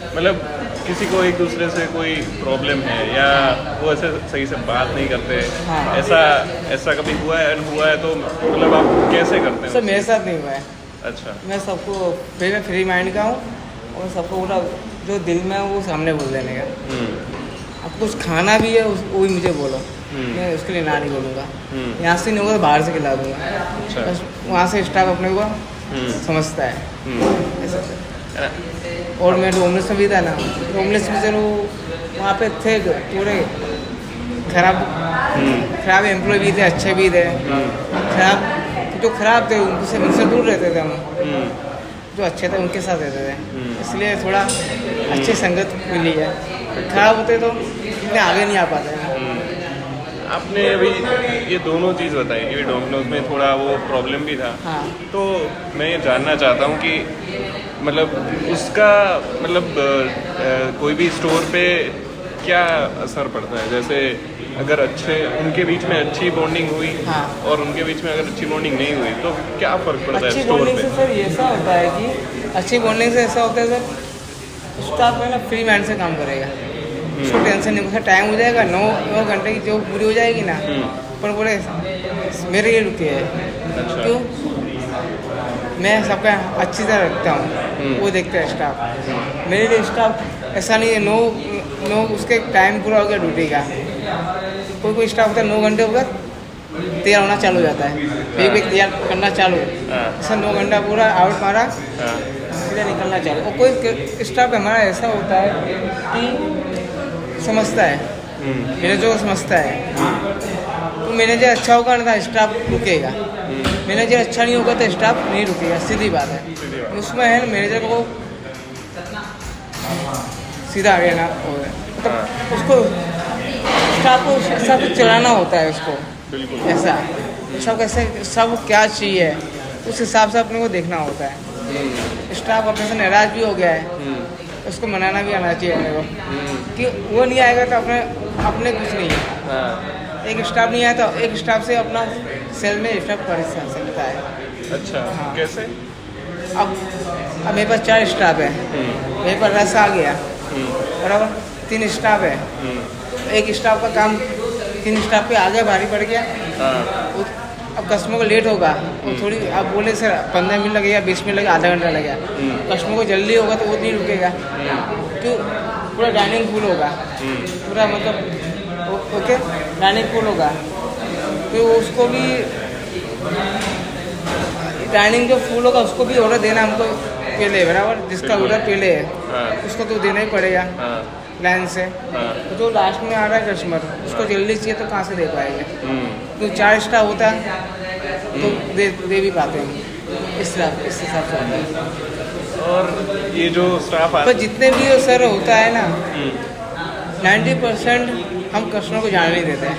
मतलब किसी को एक दूसरे से कोई प्रॉब्लम है, या वो ऐसे सही से बात नहीं करते, हाँ। ऐसा कभी हुआ है? हुआ है तो मतलब आप कैसे करते हैं? सर मेरे साथ नहीं हुआ है। अच्छा। मैं सबको मैं फ्री माइंड का हूँ, और सबको पूरा जो दिल में है वो सामने बोल देने का। अब कुछ खाना भी है वो भी मुझे बोलो, मैं उसके लिए ना नहीं बोलूँगा। यहाँ से नहीं होगा तो बाहर से खिला दूँगा। अच्छा। बस वहाँ से स्टाफ अपने को समझता है ऐसा। और मैं होमलेस में भी था ना, होमलेस में चलो वहाँ पे थे पूरे खराब एम्प्लॉय भी थे, अच्छे भी थे। जो खराब थे उनसे दूर रहते थे हम, जो अच्छे थे उनके साथ रहते थे। इसलिए थोड़ा अच्छी संगत मिली है। खराब होते तो इतने आगे नहीं आ पाते हैं। आपने अभी ये दोनों चीज़ बताई कि डोमिनोज में थोड़ा वो प्रॉब्लम भी था। हाँ। तो मैं ये जानना चाहता हूँ कि मतलब उसका मतलब कोई भी स्टोर पे क्या असर पड़ता है? जैसे अगर उनके बीच में अच्छी बॉन्डिंग हुई, हाँ। और उनके बीच में अगर अच्छी बॉन्डिंग नहीं हुई तो क्या फ़र्क पड़ता है अच्छी स्टोर बॉन्डिंग पे? से सर ऐसा होता है कि अच्छी बॉन्डिंग से ऐसा होता है सर, स्टाफ है ना फ्री माइंड से काम करेगा, उसको टेंशन नहीं। उसका टाइम हो जाएगा 9 घंटे की जो पूरी हो जाएगी ना, पर बोले मेरे लिए रुकी है। अच्छा। क्यों? मैं सबका अच्छी तरह रखता हूँ, वो देखते हैं स्टाफ। मेरे लिए स्टाफ ऐसा नहीं है 9 उसके टाइम पूरा हो गया ड्यूटी का। कोई स्टाफ होता है 9 घंटे हो गए तैयार होना चालू हो जाता है, एक तैयार करना चालू, ऐसा 9 घंटा पूरा आउट मारा, सीधे निकलना चालू। और कोई स्टाफ हमारा ऐसा होता है कि समझता है, मैनेजर को समझता है। तो मैनेजर अच्छा होगा ना तो स्टाफ रुकेगा, मैनेजर अच्छा नहीं होगा तो स्टाफ नहीं रुकेगा, सीधी बात है। उसमें है मैनेजर को सीधा आगे ना हो, मतलब उसको स्टाफ को सब चलाना होता है उसको। बिल्कुल। ऐसा सब कैसे सब क्या चाहिए उस हिसाब से अपने को देखना होता है। स्टाफ अपने से नाराज भी हो गया है, उसको मनाना भी आना चाहिए अपने को कि वो नहीं आएगा तो अपने कुछ नहीं है। एक स्टाफ नहीं आया तो एक स्टाफ से अपना सेल में स्टाफ कर सकता है। अच्छा। हाँ। कैसे? अब मेरे पास 4 स्टाफ है, मेरे पास रस आ गया बराबर, 3 स्टाफ है, एक स्टाफ का काम 3 स्टाफ पे आगे भारी पड़ गया। अब कस्टमर को लेट होगा और थोड़ी आप बोले सर 15 मिनट लगेगा, 20 मिनट लगेगा, आधा घंटा लगेगा, कस्टमर को जल्दी होगा तो वो नहीं रुकेगा, क्यों? पूरा डाइनिंग फुल होगा, पूरा मतलब ओके डाइनिंग फुल होगा, तो उसको भी डाइनिंग जो फुल होगा उसको भी ऑर्डर देना हमको पहले बराबर, जिसका ऑर्डर पहले है उसको तो देना ही पड़ेगा लाइन से। तो जो लास्ट में आ रहा है कस्टमर उसको जल्दी चाहिए तो कहाँ से दे पाएंगे? तो 4 स्टाफ होता है तो दे भी पाते हैं इस हिसाब से होता है। और ये जो स्टाफ पर जितने भी सर होता है ना 90% हम कस्टमर को जाने नहीं देते हैं।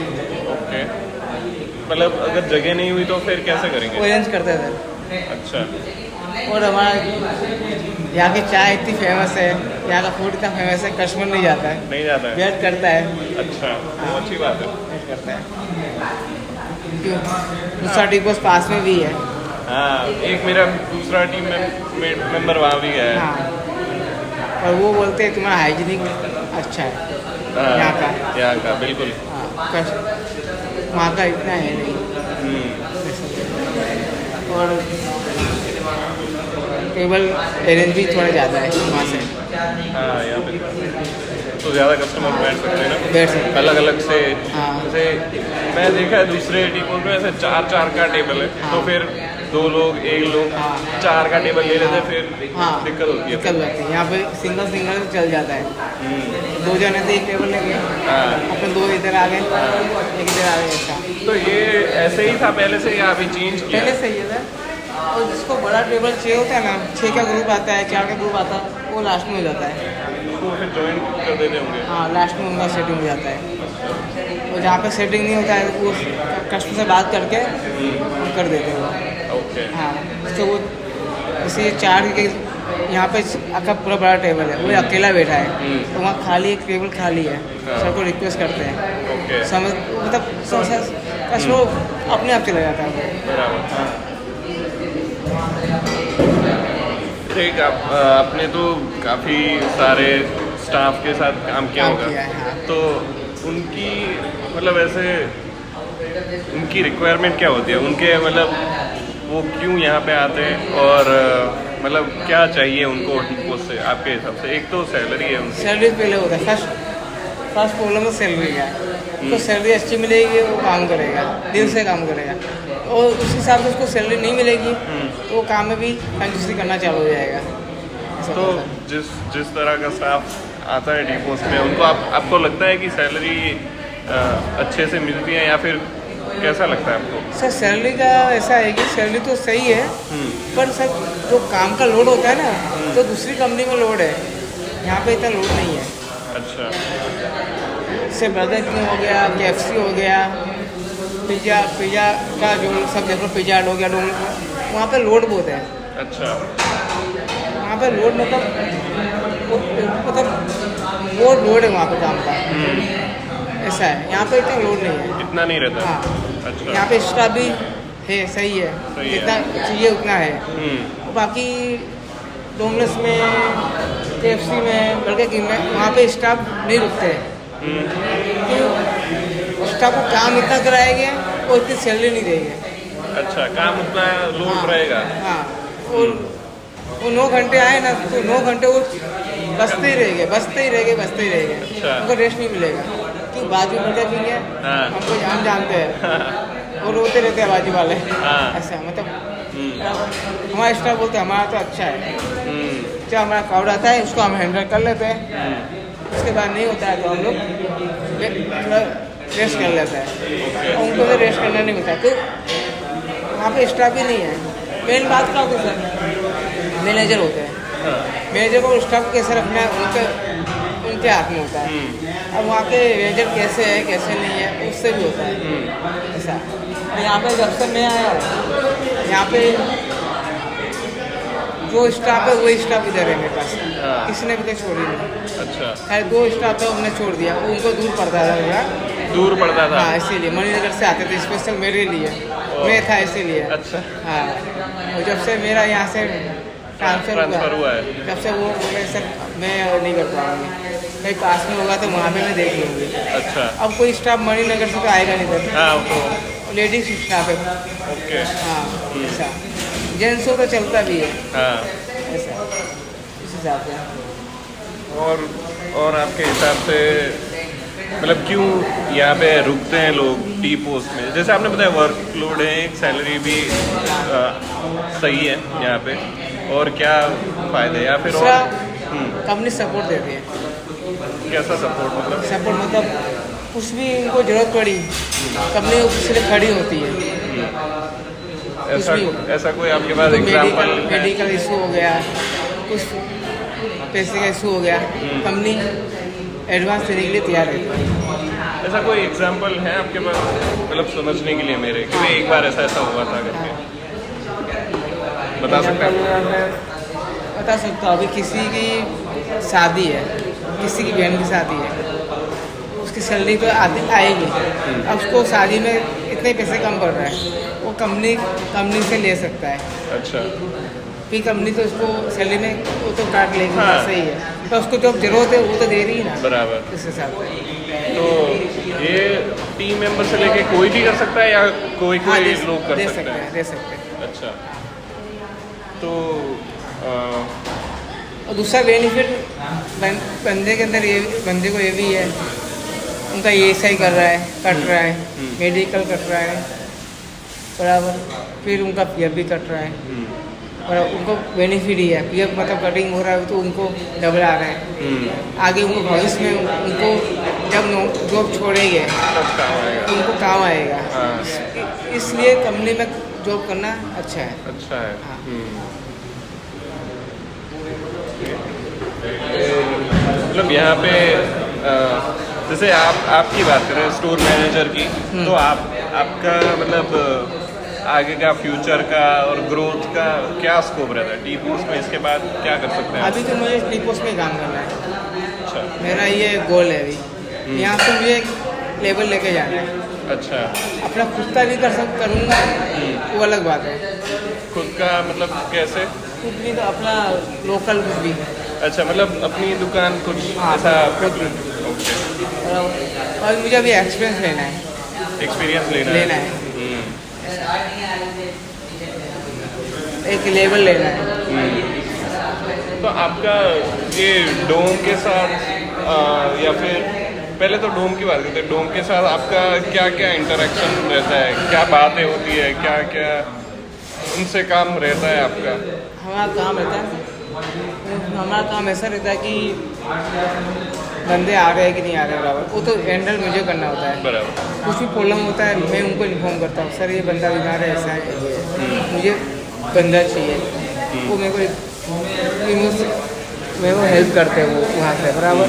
ओके। मतलब अगर जगह नहीं हुई तो फिर कैसे करेंगे? वो अरेंज करते हैं सर। अच्छा। और हमारा यहाँ की चाय इतनी फेमस है, यहाँ का फूड इतना फेमस है, कस्टमर नहीं जाता है, नहीं जाता है? वेट करता है। अच्छा, वो अच्छी बात है। वेट करता है क्यों? दूसरा डिपोज पास में भी है। हाँ, एक मेरा दूसरा टीम मेंबर वहाँ भी है। हाँ, और वो बोलते हैं तुम्हारा हाइजीनिक अच्छा है यहाँ का बिल्कुल। हाँ, वहाँ का इतना है नहीं। और टेबल अरेंज भी थोड़ा ज़्यादा है वहाँ से। हाँ, यहाँ पे तो ज़्यादा कस्टमर बैठ सकते हैं ना, बैठ सकते हैं अलग अलग से। हाँ। जैसे मैं देखा है दूसरे टीमों में ऐसे 4 का टेबल है, तो फिर 2 लोग 1 लोग 4 का टेबल ले लेते हैं, फिर हाँ दिक्कत होती है। दिक्कत होती है। यहाँ पे सिंगल चल जाता है, 2 जने थे 1 टेबल लेके, अपने 2 इधर आ गए, 1 इधर आ गए। ऐसा तो ये ऐसे ही था पहले से या अभी चेंज किया? पहले सही है सर। और जिसको बड़ा टेबल चाहिए होता है ना, 6 का ग्रुप आता है, 4 का ग्रुप आता है, वो लास्ट में हो जाता है। तो फिर ज्वाइन कर देते होंगे? हाँ, लास्ट में उनका सेटिंग हो जाता है। और जहाँ पे सेटिंग नहीं होता है वो कस्टमर से बात करके कर देते हैं वो। ओके। हाँ, तो वो जैसे 4 के यहाँ पे आपका पूरा बड़ा टेबल है, वो अकेला बैठा है, तो वहाँ खाली एक टेबल खाली है, सबको रिक्वेस्ट करते हैं। ओके। समझ मतलब कस्टमर अपने आप चला जाता है। बराबर। ठीक, आपने तो काफ़ी सारे स्टाफ के साथ काम किया काम होगा, किया है, हाँ। तो उनकी मतलब ऐसे उनकी रिक्वायरमेंट क्या होती है, उनके मतलब वो क्यों यहाँ पे आते हैं, और मतलब क्या चाहिए उनको उससे आपके हिसाब से? एक तो सैलरी है उनकी। सैलरी पहले होता है, फर्स्ट प्रॉब्लम तो सैलरी का है। तो सैलरी अच्छी मिलेगी वो काम करेगा, दिल से काम करेगा, और उस हिसाब से उसको सैलरी नहीं मिलेगी तो वो काम में भी कंजूसी करना चालू हो जाएगा। ऐसा तो होता है। जिस तरह का स्टाफ आता है टी पोस्ट में, उनको आपको लगता है कि सैलरी अच्छे से मिलती है, या फिर कैसा लगता है आपको? सर सैलरी का ऐसा है कि सैलरी तो सही है, पर सर जो काम का लोड होता है ना, तो दूसरी कंपनी में लोड है, यहाँ पे इतना लोड नहीं है। अच्छा। जैसे बर्गर किंग हो गया, KFC हो गया, पिज़्ज़ा का जो सब देखो, पिज़्ज़ा हट हो गया, वहाँ पे लोड बहुत है। अच्छा। वहाँ पे लोड मतलब वो लोड है वहाँ पे काम का, ऐसा है। यहाँ पे इतना लोड नहीं है, इतना नहीं रहता? हाँ। अच्छा। यहाँ पे स्टाफ भी है, सही है, सही है। जितना चाहिए उतना है। बाकी डोमिनोज में, KFC में, बर्गर किंग में वहाँ पे स्टाफ नहीं रुकते हैं, क्योंकि स्टाफ को काम इतना कराएंगे और इतनी सैलरी नहीं देंगे। अच्छा, काम उतना लोड हाँ, रहेगा? हाँ। और वो 9 घंटे आए ना, तो 9 घंटे वो बसते ही रहेंगे। अच्छा। उनको रेस्ट नहीं मिलेगा, क्योंकि बाजू बर्गर किंग है, हाँ। हमको जानते हैं, और रोते रहते हैं बाजू वाले। हाँ। ऐसा मतलब हमारा स्टाफ बोलते हैं हमारा तो अच्छा है, जो हमारा क्राउड आता है उसको हम हैंडल कर लेते हैं, उसके बाद नहीं होता है तो हम लोग रेस्ट कर लेते हैं, और उनको तो रेस्ट करना नहीं मिलता, तो वहाँ पे स्टाफ भी नहीं है। मेन बात क्या होती है सर, मैनेजर होते हैं, मैनेजर को स्टाफ को कैसे रखना है उनके हाथ में होता है। अब वहाँ के मैनेजर कैसे है कैसे नहीं है उससे भी होता है ऐसा। यहाँ पे जब से मैं आया, यहाँ पे जो स्टाफ है वही स्टाफ इधर है मेरे पास, किसी ने भी तो छोड़ी नहीं। अच्छा। खैर 2 स्टाफ है उन्होंने छोड़ दिया, वो उनको दूर पड़ता था थोड़ा। दूर पड़ता था? हाँ, इसीलिए मणिनगर से आते थे स्पेशल मेरे लिए, मैं था इसीलिए। अच्छा। हाँ, और जब से मेरा यहाँ से ट्रांसफ़र हुआ है, जब से वो बोले सर मैं नहीं कर पाऊँगी, कहीं पास में होगा तो वहाँ पे मैं देख लूँगी। अच्छा। अब कोई स्टाफ मणिनगर से तो आएगा नहीं था, हाँ, तो लेडीज स्टाफ है। ओके। हाँ, ऐसा जेंट्स हो तो चलता भी है, हाँ। ऐसा इस हिसाब से। और आपके हिसाब से मतलब क्यों यहाँ पे रुकते हैं लोग टी पोस्ट में? जैसे आपने बताया वर्कलोड है, एक सैलरी भी सही है यहाँ पे, और क्या फ़ायदे, या फिर और कंपनी सपोर्ट देती है। कैसा सपोर्ट? मतलब कुछ भी उनको जरूरत पड़ी, कंपनी उसके लिए खड़ी होती है। ऐसा कोई आपके पास एग्जांपल? मेडिकल इशू हो गया, कुछ पैसे का इशू हो गया, कंपनी एडवांस देने के लिए तैयार है। ऐसा कोई एग्जांपल है आपके पास, मतलब समझने के लिए मेरे, कि एक बार ऐसा हुआ था करके बता सकते हैं? बता सकता हूँ। अभी किसी की शादी है, किसी की बहन की शादी है, उसकी सैलरी तो आएगी, अब उसको शादी में इतने पैसे कम पड़ रहा है, वो कंपनी से ले सकता है। अच्छा। फिर कंपनी तो उसको सैलरी में वो तो काट लेगी। हाँ। सही है, तो उसको जो जरूरत है वो तो दे रही है ना, बराबर। इस हिसाब से। तो ये टीम मेंबर से लेके कोई भी कर सकता है, या कोई हाँ, लोग कर दे सकते हैं? दे सकते हैं। अच्छा। तो और दूसरा बेनिफिट बंदे के अंदर, ये बंदे को ये भी है, उनका ESI कर रहा है, कट रहा है, मेडिकल कट रहा है बराबर, फिर उनका PF भी कट रहा है, और उनको बेनिफिट ही है। PF मतलब कटिंग हो रहा है तो उनको डबल आ रहा है। आगे उनको भविष्य में उनको जब जॉब छोड़ेंगे तो उनको काम आएगा। इसलिए कंपनी में जॉब करना अच्छा है। अच्छा है। हाँ। मतलब यहाँ पे जैसे आपकी बात करें स्टोर मैनेजर की, तो आपका मतलब आगे का फ्यूचर का और ग्रोथ का क्या स्कोप रहता है टी पोस्ट में? इसके बाद क्या कर सकते हैं? अभी तो मुझे टी पोस्ट में काम करना है। अच्छा। मेरा ये गोल है अभी, यहाँ से मुझे एक लेवल लेके जाना है। अच्छा। अपना खुद का भी करूँगा, वो अलग बात है। खुद का मतलब कैसे? कुछ भी तो अपना लोकल कुछ भी। अच्छा, मतलब अपनी दुकान कुछ हाँ, ऐसा खुद भी। ओके, और मुझे अभी एक्सपीरियंस लेना है। एक्सपीरियंस लेना लेना है। एक लेबल लेना है। तो आपका ये डोम के साथ या फिर पहले तो डोम की बात करते हैं, डोम के साथ आपका क्या क्या इंटरेक्शन रहता है, क्या बातें होती है, क्या क्या उनसे काम रहता है आपका? हमारा काम रहता है, हमारा काम ऐसा रहता है कि बंदे आ रहे हैं कि नहीं आ रहे बराबर, वो तो हैंडल मुझे करना होता है। बराबर। कुछ भी प्रॉब्लम होता है मैं उनको इन्फॉर्म करता हूँ, सर ये बंदा बीमार है, ऐसा है, मुझे बंदा चाहिए। वो मेरे को हेल्प करते हैं वो वहाँ से बराबर।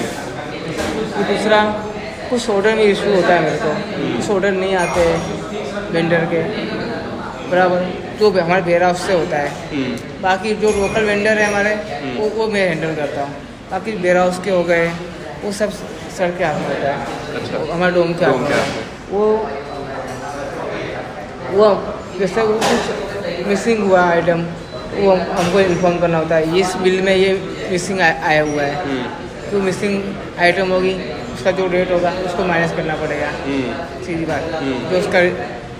फिर दूसरा कुछ ऑर्डर में इशू होता है मेरे को, कुछ ऑर्डर नहीं आते वेंडर के बराबर, जो हमारे वेयर हाउस से होता है। बाकी जो लोकल वेंडर है हमारे वो मैं हैंडल करता हूँ। बाकी वेयर हाउस के हो गए वो सब सर के हाथ में होता है। अच्छा, हमारे डोम के हाथ में वो जैसे वो कुछ मिसिंग हुआ आइटम वो हमको इन्फॉर्म करना होता है, इस बिल में ये मिसिंग आया हुआ है, तो मिसिंग आइटम होगी उसका जो रेट होगा उसको माइनस करना पड़ेगा। सीधी बात, जो उसका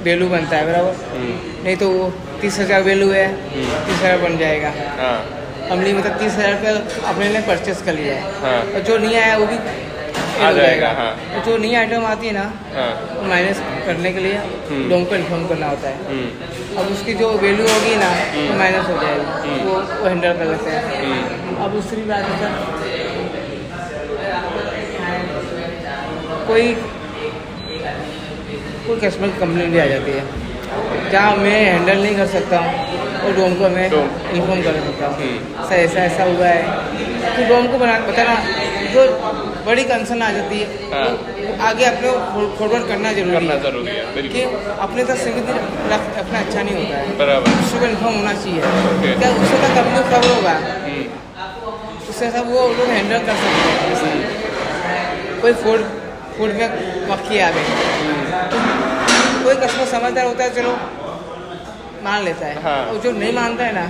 वैल्यू बनता है बराबर। नहीं तो वो 30,000 वैल्यू है, 30,000 बन जाएगा। हमने मतलब 30,000 का अपने ने परचेस कर लिया है, और जो नहीं आया वो भी आ जाएगा। तो जो नई आइटम आती है ना वो माइनस करने के लिए डोम को इन्फॉर्म करना होता है। अब उसकी जो वैल्यू होगी ना वो माइनस हो जाएगी, वो हैंडल कर लेते हैं। अब दूसरी बात है सर, कोई कस्टमर की कंप्लेंट भी आ जाती है जहाँ मैं हैंडल नहीं कर सकता हूँ और डोम को मैं इन्फॉर्म कर सकता हूँ सर ऐसा ऐसा हुआ है, तो डोम को बताना जो बड़ी कंसर्न आ जाती है वो आगे अपने फॉरवर्ड करना जरूरी है कि अपने तक सीमित रखना अच्छा नहीं होता है बराबर, उसको को इन्फॉर्म होना चाहिए। क्या उससे तक कभी लोग खबर होगा उससे सब वो लोग हैंडल कर सकते हैं। कोई फूड में मक्खी आ गई, कोई कस्टमर समझदार होता है चलो मान लेता है, और जो नहीं मानता है ना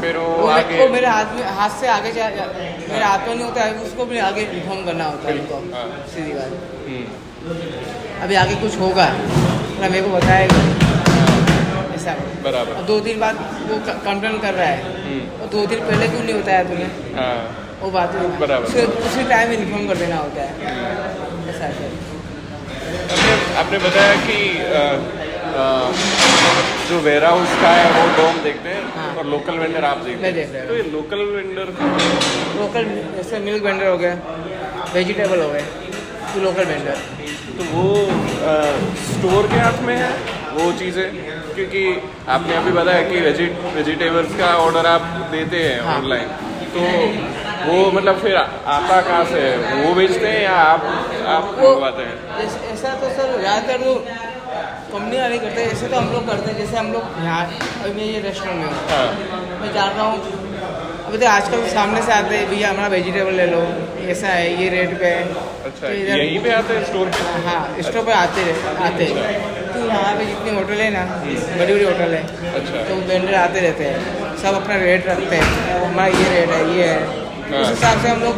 फिर वो मेरे हाथ से आगे मेरे हाथ में नहीं होता है, उसको भी आगे इन्फॉर्म करना होता है उनको। सीधी बात, अभी आगे कुछ होगा ना मेरे को बताएगा ऐसा बराबर। अब 2 दिन बाद वो कंप्लेन कर रहा है और 2 दिन पहले क्यों नहीं बताया तूने, वो बात है उसी टाइम इन्फॉर्म कर देना होता है ऐसा है। आपने बताया कि जो वेयर हाउस का है वो डोम देखते हैं और लोकल वेंडर आप देखते हैं। तो ये लोकल वेंडर जैसे मिल्क वेंडर हो गया, वेजिटेबल हो गए, तो लोकल वेंडर तो वो स्टोर के हाथ में है वो चीज़ें, क्योंकि आपने अभी बताया कि वेजिटेबल्स का ऑर्डर आप देते हैं ऑनलाइन, तो वो मतलब फिर आता कहाँ से है, वो बेचते हैं या आप मंगवाते हैं? ऐसा तो सर ज़्यादातर वो कंपनी वाले करते हैं, ऐसे तो हम लोग करते हैं। जैसे हम लोग यहाँ अभी मैं ये रेस्टोरेंट में हूँ, मैं जान रहा हूँ अभी तो आजकल सामने से आते हैं भैया हमारा वेजिटेबल ले लो, ऐसा है ये रेट पे है। अच्छा, यहीं पे आते हैं स्टोर पे? हाँ, स्टोर पे आते हैं। तो यहाँ पे जितनी होटल है ना बड़ी बड़ी होटल है, तो वेंडर आते रहते हैं, सब अपना रेट रखते हैं, हमारा ये रेट है ये है, उस हिसाब से हम लोग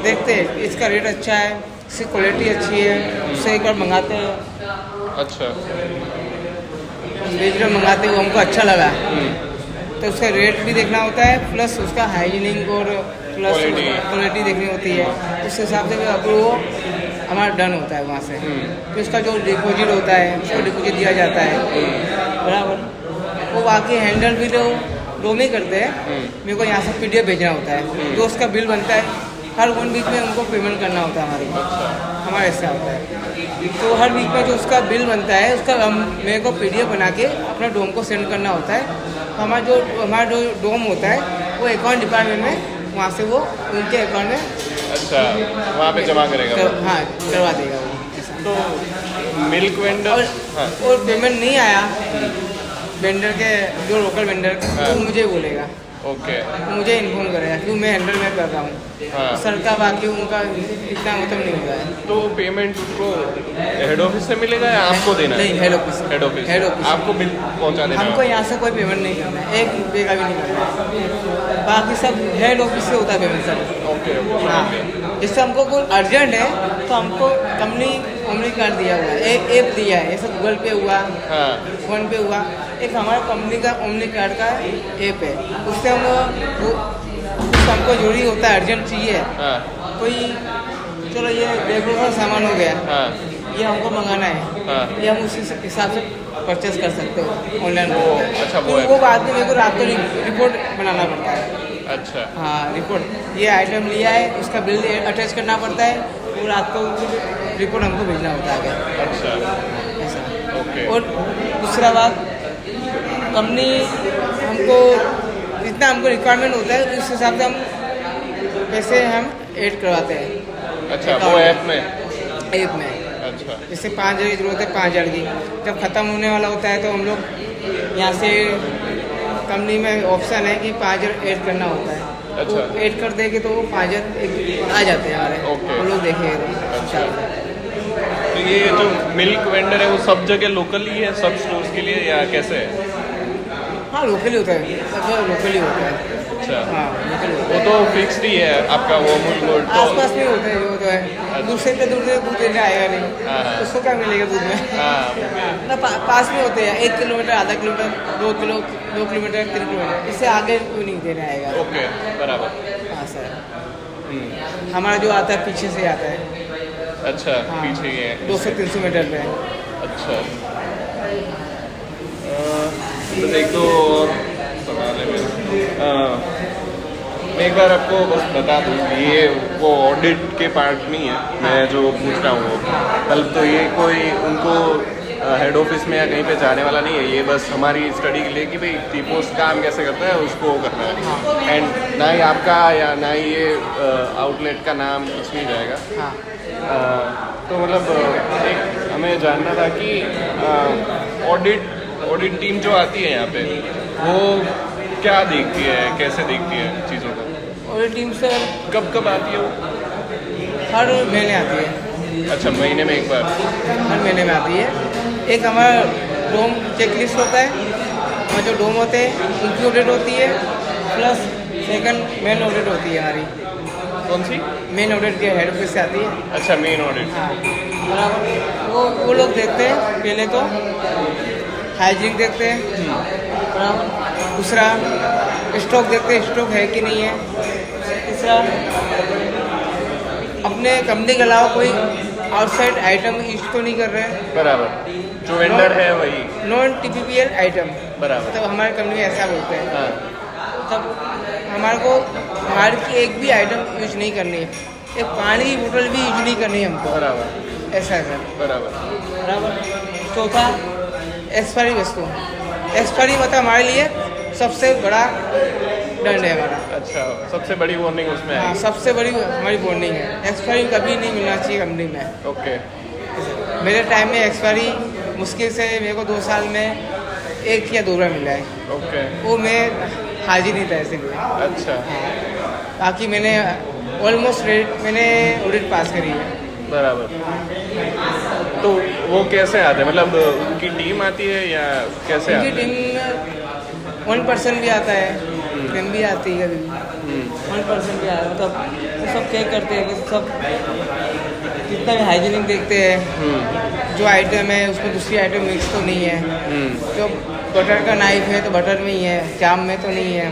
देखते हैं इसका रेट अच्छा है, इसकी क्वालिटी अच्छी है, उससे एक बार मंगाते हैं। अच्छा, वेजिटेबल मंगाते हुए हमको अच्छा लगा तो उसका रेट भी देखना होता है, प्लस उसका हाइजीनिक और प्लस क्वालिटी देखनी होती है। उस हिसाब से अब वो हमारा डन होता है वहाँ से। तो उसका जो डिपॉजिट होता है उसको डिपॉजिट दिया जाता है बराबर। वो बाकी हैंडल भी जो नहीं करते हैं, मेरे को यहाँ से PDF भेजना होता है, जो उसका बिल बनता है हर 1 वीक में उनको पेमेंट करना होता है हमारा ऐसा होता है। तो हर वीक में जो उसका बिल बनता है उसका मेरे को PDF बना के अपना डोम को सेंड करना होता है। तो हमारा जो डोम होता है वो अकाउंट डिपार्टमेंट में वहाँ से वो उनके अकाउंट में अच्छा वहाँ पे जमा करेगा हाँ करवा देगा वो। तो मिल्क वेंडर और पेमेंट नहीं आया वेंडर के जो लोकल वेंडर वो मुझे बोलेगा ओके। मुझे इन्फॉर्म करेगा क्योंकि मैं हैंडल में कर रहा हूँ। हाँ। सर का बाकी उनका इतना मतलब नहीं होता है। तो पेमेंट उसको हेड ऑफिस से मिलेगा या आपको देना है? नहीं, head office. Head office. Head office आपको बिल पहुंचा देना हमको है? यहाँ से कोई पेमेंट नहीं करना है, 1 रुपये का भी नहीं करना है। बाकी सब हेड ऑफिस से होता है पेमेंट सर। ओके हाँ, ओके। जिससे हमको कोई अर्जेंट है तो हमको कंपनी ओमनी कार्ड दिया हुआ है, एक ऐप दिया है, जैसे गूगल पे हुआ, हाँ फ़ोन पे हुआ, एक हमारा कंपनी का ओमनी कार्ड का ऐप है। उससे हमको जरूरी होता है, अर्जेंट चाहिए हाँ कोई, चलो ये रेगुलर का सामान हो गया, हाँ ये हमको मंगाना है, हाँ। ये हम उसी हिसाब से परचेस कर सकते हो ऑनलाइन। अच्छा, वो वो बाद में मेरे को रात को रिपोर्ट बनाना पड़ता है। अच्छा हाँ, रिपोर्ट, ये आइटम लिया है, उसका बिल अटैच करना पड़ता है, वो रात को रिपोर्ट हमको भेजना होता है आगे। अच्छा ऐसा। ओके। और दूसरा बात, कंपनी हमको जितना हमको रिक्वायरमेंट होता है उस हिसाब से हम पैसे हम ऐड करवाते हैं। अच्छा, वो ऐप में? ऐप में अच्छा जैसे 5,000 की जरूरत है, 5,000 की, जब ख़त्म होने वाला होता है तो हम लोग यहाँ से कंपनी में ऑप्शन है कि 5,000 ऐड करना होता है। अच्छा। वो ऐड कर देंगे तो वो 5,000 आ जाते हैं हमारे। ओके। वो लोग देखेंगे। अच्छा। तो ये जो मिल्क वेंडर है वो सब जगह लोकल ही है, सब स्टोर्स के लिए, या कैसे है? हाँ, लोकल ही होता है, सब लोकल ही होता है। अच्छा, हाँ, लोकल होता वो है। तो फिक्स्ड ही है आपका, वो अमूल गोल्ड तो? आसपास में होता है, वो तो है। दूर से दूध देने आएगा नहीं, हाँ। उसको क्या मिलेगा दूध में। हाँ वो भी है। ना पास में होते हैं, 1 किलोमीटर, आधा किलोमीटर, 2 किलोमीटर, 3 किलोमीटर, इससे आगे कोई नहीं देने आएगा। ओके बराबर। हाँ सर, हम्म, हमारा जो आता है पीछे से आता है। अच्छा हाँ, पीछे ही है। 200-300 मीटर पे। अच्छा, बस एक दो और सवाल है मेरा। मैं एक बार आपको बस बता दूँ, ये वो ऑडिट के पार्ट नहीं है, मैं जो पूछ रहा हूँ वो मतलब, तो ये कोई उनको हेड ऑफिस में या कहीं पे जाने वाला नहीं है, ये बस हमारी स्टडी के लिए कि भाई टी पोस्ट काम कैसे करता है उसको करना है। एंड ना ही आपका या ना ही ये आउटलेट का नाम कुछ नहीं जाएगा। हाँ, तो मतलब एक हमें जानना था कि ऑडिट टीम जो आती है यहाँ पे वो क्या देखती है, कैसे देखती है चीज़ों को? और ये टीम सर कब कब आती है वो? हर महीने आती है। अच्छा, महीने में एक बार? हर महीने में आती है। एक हमारा डोम चेकलिस्ट होता है, और जो डोम होते हैं उनकी ऑडिट होती है, प्लस सेकंड मेन ऑडिट होती है हमारी। कौन सी? मेन ऑडिट के हेड ऑफिस से आती है। अच्छा, मेन ऑडिट। हाँ, बराबर। वो लोग देखते हैं पहले तो हाइजीन देखते हैं, बराबर। दूसरा स्टॉक देखते हैं, स्टॉक है कि नहीं है। तीसरा अपने कंपनी के अलावा कोई आउटसाइड आइटम यूज तो नहीं कर रहे हैं, बराबर। जो वेंडर है वही? नॉन TPPL आइटम, बराबर। मतलब हमारे कंपनी में ऐसा बोलते हैं। हाँ तब हमारे को बाहर की एक भी आइटम यूज नहीं करनी है, एक पानी की बोतल भी यूज नहीं करनी है हमको, बराबर ऐसा है सर। बराबर। बराबर। चौथा, एक्सपायरी वस्तु। एक्सपायरी मतलब हमारे लिए सबसे बड़ा दंड है हमारा। अच्छा, सबसे बड़ी वार्निंग उसमें हाँ, है? सबसे बड़ी हमारी वार्निंग है। एक्सपायरी कभी नहीं मिलना चाहिए कंपनी में। ओके। मेरे टाइम में एक्सपायरी मुश्किल से मेरे को 2 साल में 1 या 2 बार मिला है, ओके। वो मैं हाजिर नहीं था इसीलिए। अच्छा बाकी मैंने ऑलमोस्ट मैंने ऑडिट पास करी है। बराबर। तो वो कैसे आते हैं, मतलब उनकी टीम आती है या कैसे उनकी आते हैं? टीम में 1% भी आता है, टीम भी आती है कभी। 1% भी आता है, मतलब वो सब चेक करते हैं कि सब जितना भी हाइजीनिक देखते हैं, जो आइटम है उसमें दूसरी आइटम मिक्स तो नहीं है, जो बटर का नाइफ है तो बटर में ही है, जाम में तो नहीं है,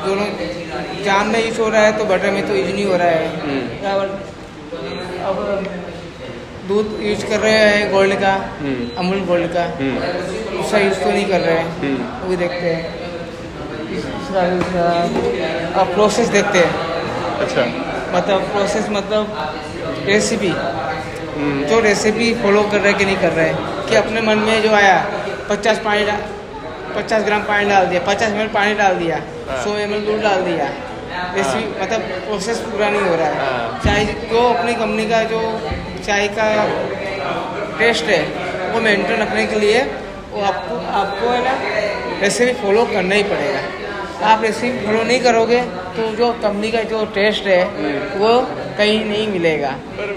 दोनों जाम में यूज हो रहा है तो बटर में तो यूज नहीं हो रहा है। बराबर। अब दूध यूज कर रहे हैं गोल्ड का, अमूल गोल्ड का, उसका यूज तो नहीं कर रहे हैं, वो भी देखते हैं। दूसरा प्रोसेस देखते हैं। अच्छा, मतलब प्रोसेस मतलब रेसिपी, जो रेसिपी फॉलो कर रहे हैं कि नहीं कर रहे हैं, कि अपने मन में जो आया 50 ग्राम पानी डाल दिया, 50 ml पानी डाल दिया, 100 ml दूध डाल दिया, रेसिपी मतलब प्रोसेस पूरा नहीं हो रहा है। चाय जो अपनी कंपनी का जो चाय का टेस्ट है वो मेंटेन रखने के लिए वो आपको है ना रेसिपी फॉलो करना ही पड़ेगा। आप रेसिपी फॉलो नहीं करोगे तो जो कंपनी का जो टेस्ट है वो कहीं नहीं मिलेगा। पर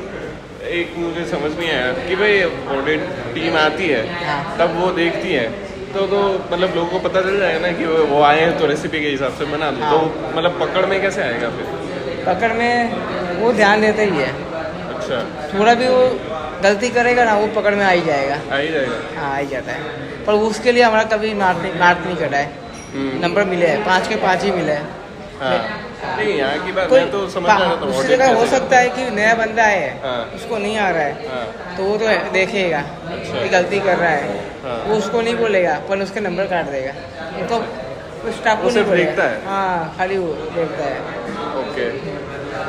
एक मुझे समझ नहीं आया कि भाई ऑडिट टीम आती है हाँ। तब वो देखती है तो मतलब लोगों को पता चल जाएगा ना कि वो आए हैं तो रेसिपी के हिसाब से बना दो। हाँ। तो मतलब पकड़ में कैसे आएगा फिर? पकड़ में वो ध्यान देते ही है, अच्छा, थोड़ा भी वो गलती करेगा ना वो पकड़ में आ ही जाएगा। आ ही जाएगा। हाँ आ ही जाता है, पर उसके लिए हमारा कभी मार्क नहीं कटा है। नंबर मिले हैं 5 के 5 ही मिले हैं। हाँ। नहीं यहाँ की बात कोई मैं तो समझ रहा था। उसकी जगह हो सकता है कि नया बंदा है, हाँ। उसको नहीं आ रहा है, हाँ। तो वो तो देखेगा अच्छा। कि गलती कर रहा है, हाँ। वो उसको नहीं बोलेगा पर उसके नंबर काट देगा। उनको स्टाफ को वो नहीं सिर्फ बोलेगा। देखता है? हाँ खाली वो देखता है। ओके,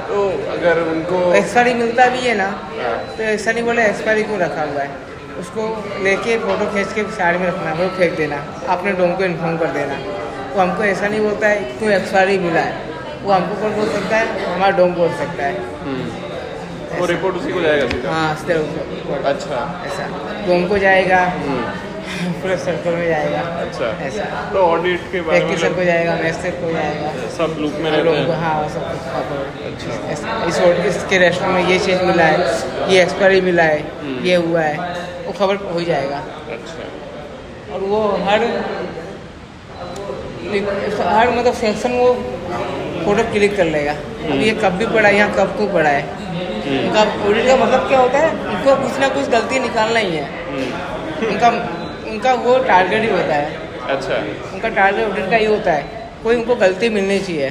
तो अगर उनको एक्सपायरी मिलता भी है ना हाँ। तो ऐसा नहीं बोले एक्सपायरी क्यों रखा हुआ है, उसको लेके फोटो खींच के साइड में रखना, वो फेंक देना, अपने डोम को इन्फॉर्म कर देना। वो हमको ऐसा नहीं बोलता है क्यों एक्सपायरी मिला है, वो हमको कौन बोल सकता है, हमारा डोम बोल सकता है। वो रिपोर्ट उसी को जाएगा सीधा? हाँ सीधे उसको अच्छा। ऐसा डोम को जाएगा, पूरे सर्कल में जाएगा। अच्छा, ऐसा तो ऑडिट के बारे में टेक्नीशियन को जाएगा, मैस्टर को जाएगा, सब लूप में रहते लोगों को। हैं। हाँ सब कुछ cover। अच्छा। ऐसा इसके रेस्टोरेंट में ये चीज़ मिला है, ये एक्सपायरी मिला है, ये हुआ है, वो खबर हो जाएगा। अच्छा। और वो हर मतलब सेक्शन वो फोटो क्लिक कर लेगा। अब ये कब भी पड़ा है, यहाँ कब को पड़ा है। उनका ऑडिट का मतलब क्या होता है, उनको कुछ ना कुछ गलती निकालना ही है। उनका वो टारगेट ही होता है। अच्छा। उनका टारगेट ऑडिट का ये होता है, कोई उनको गलती मिलनी चाहिए।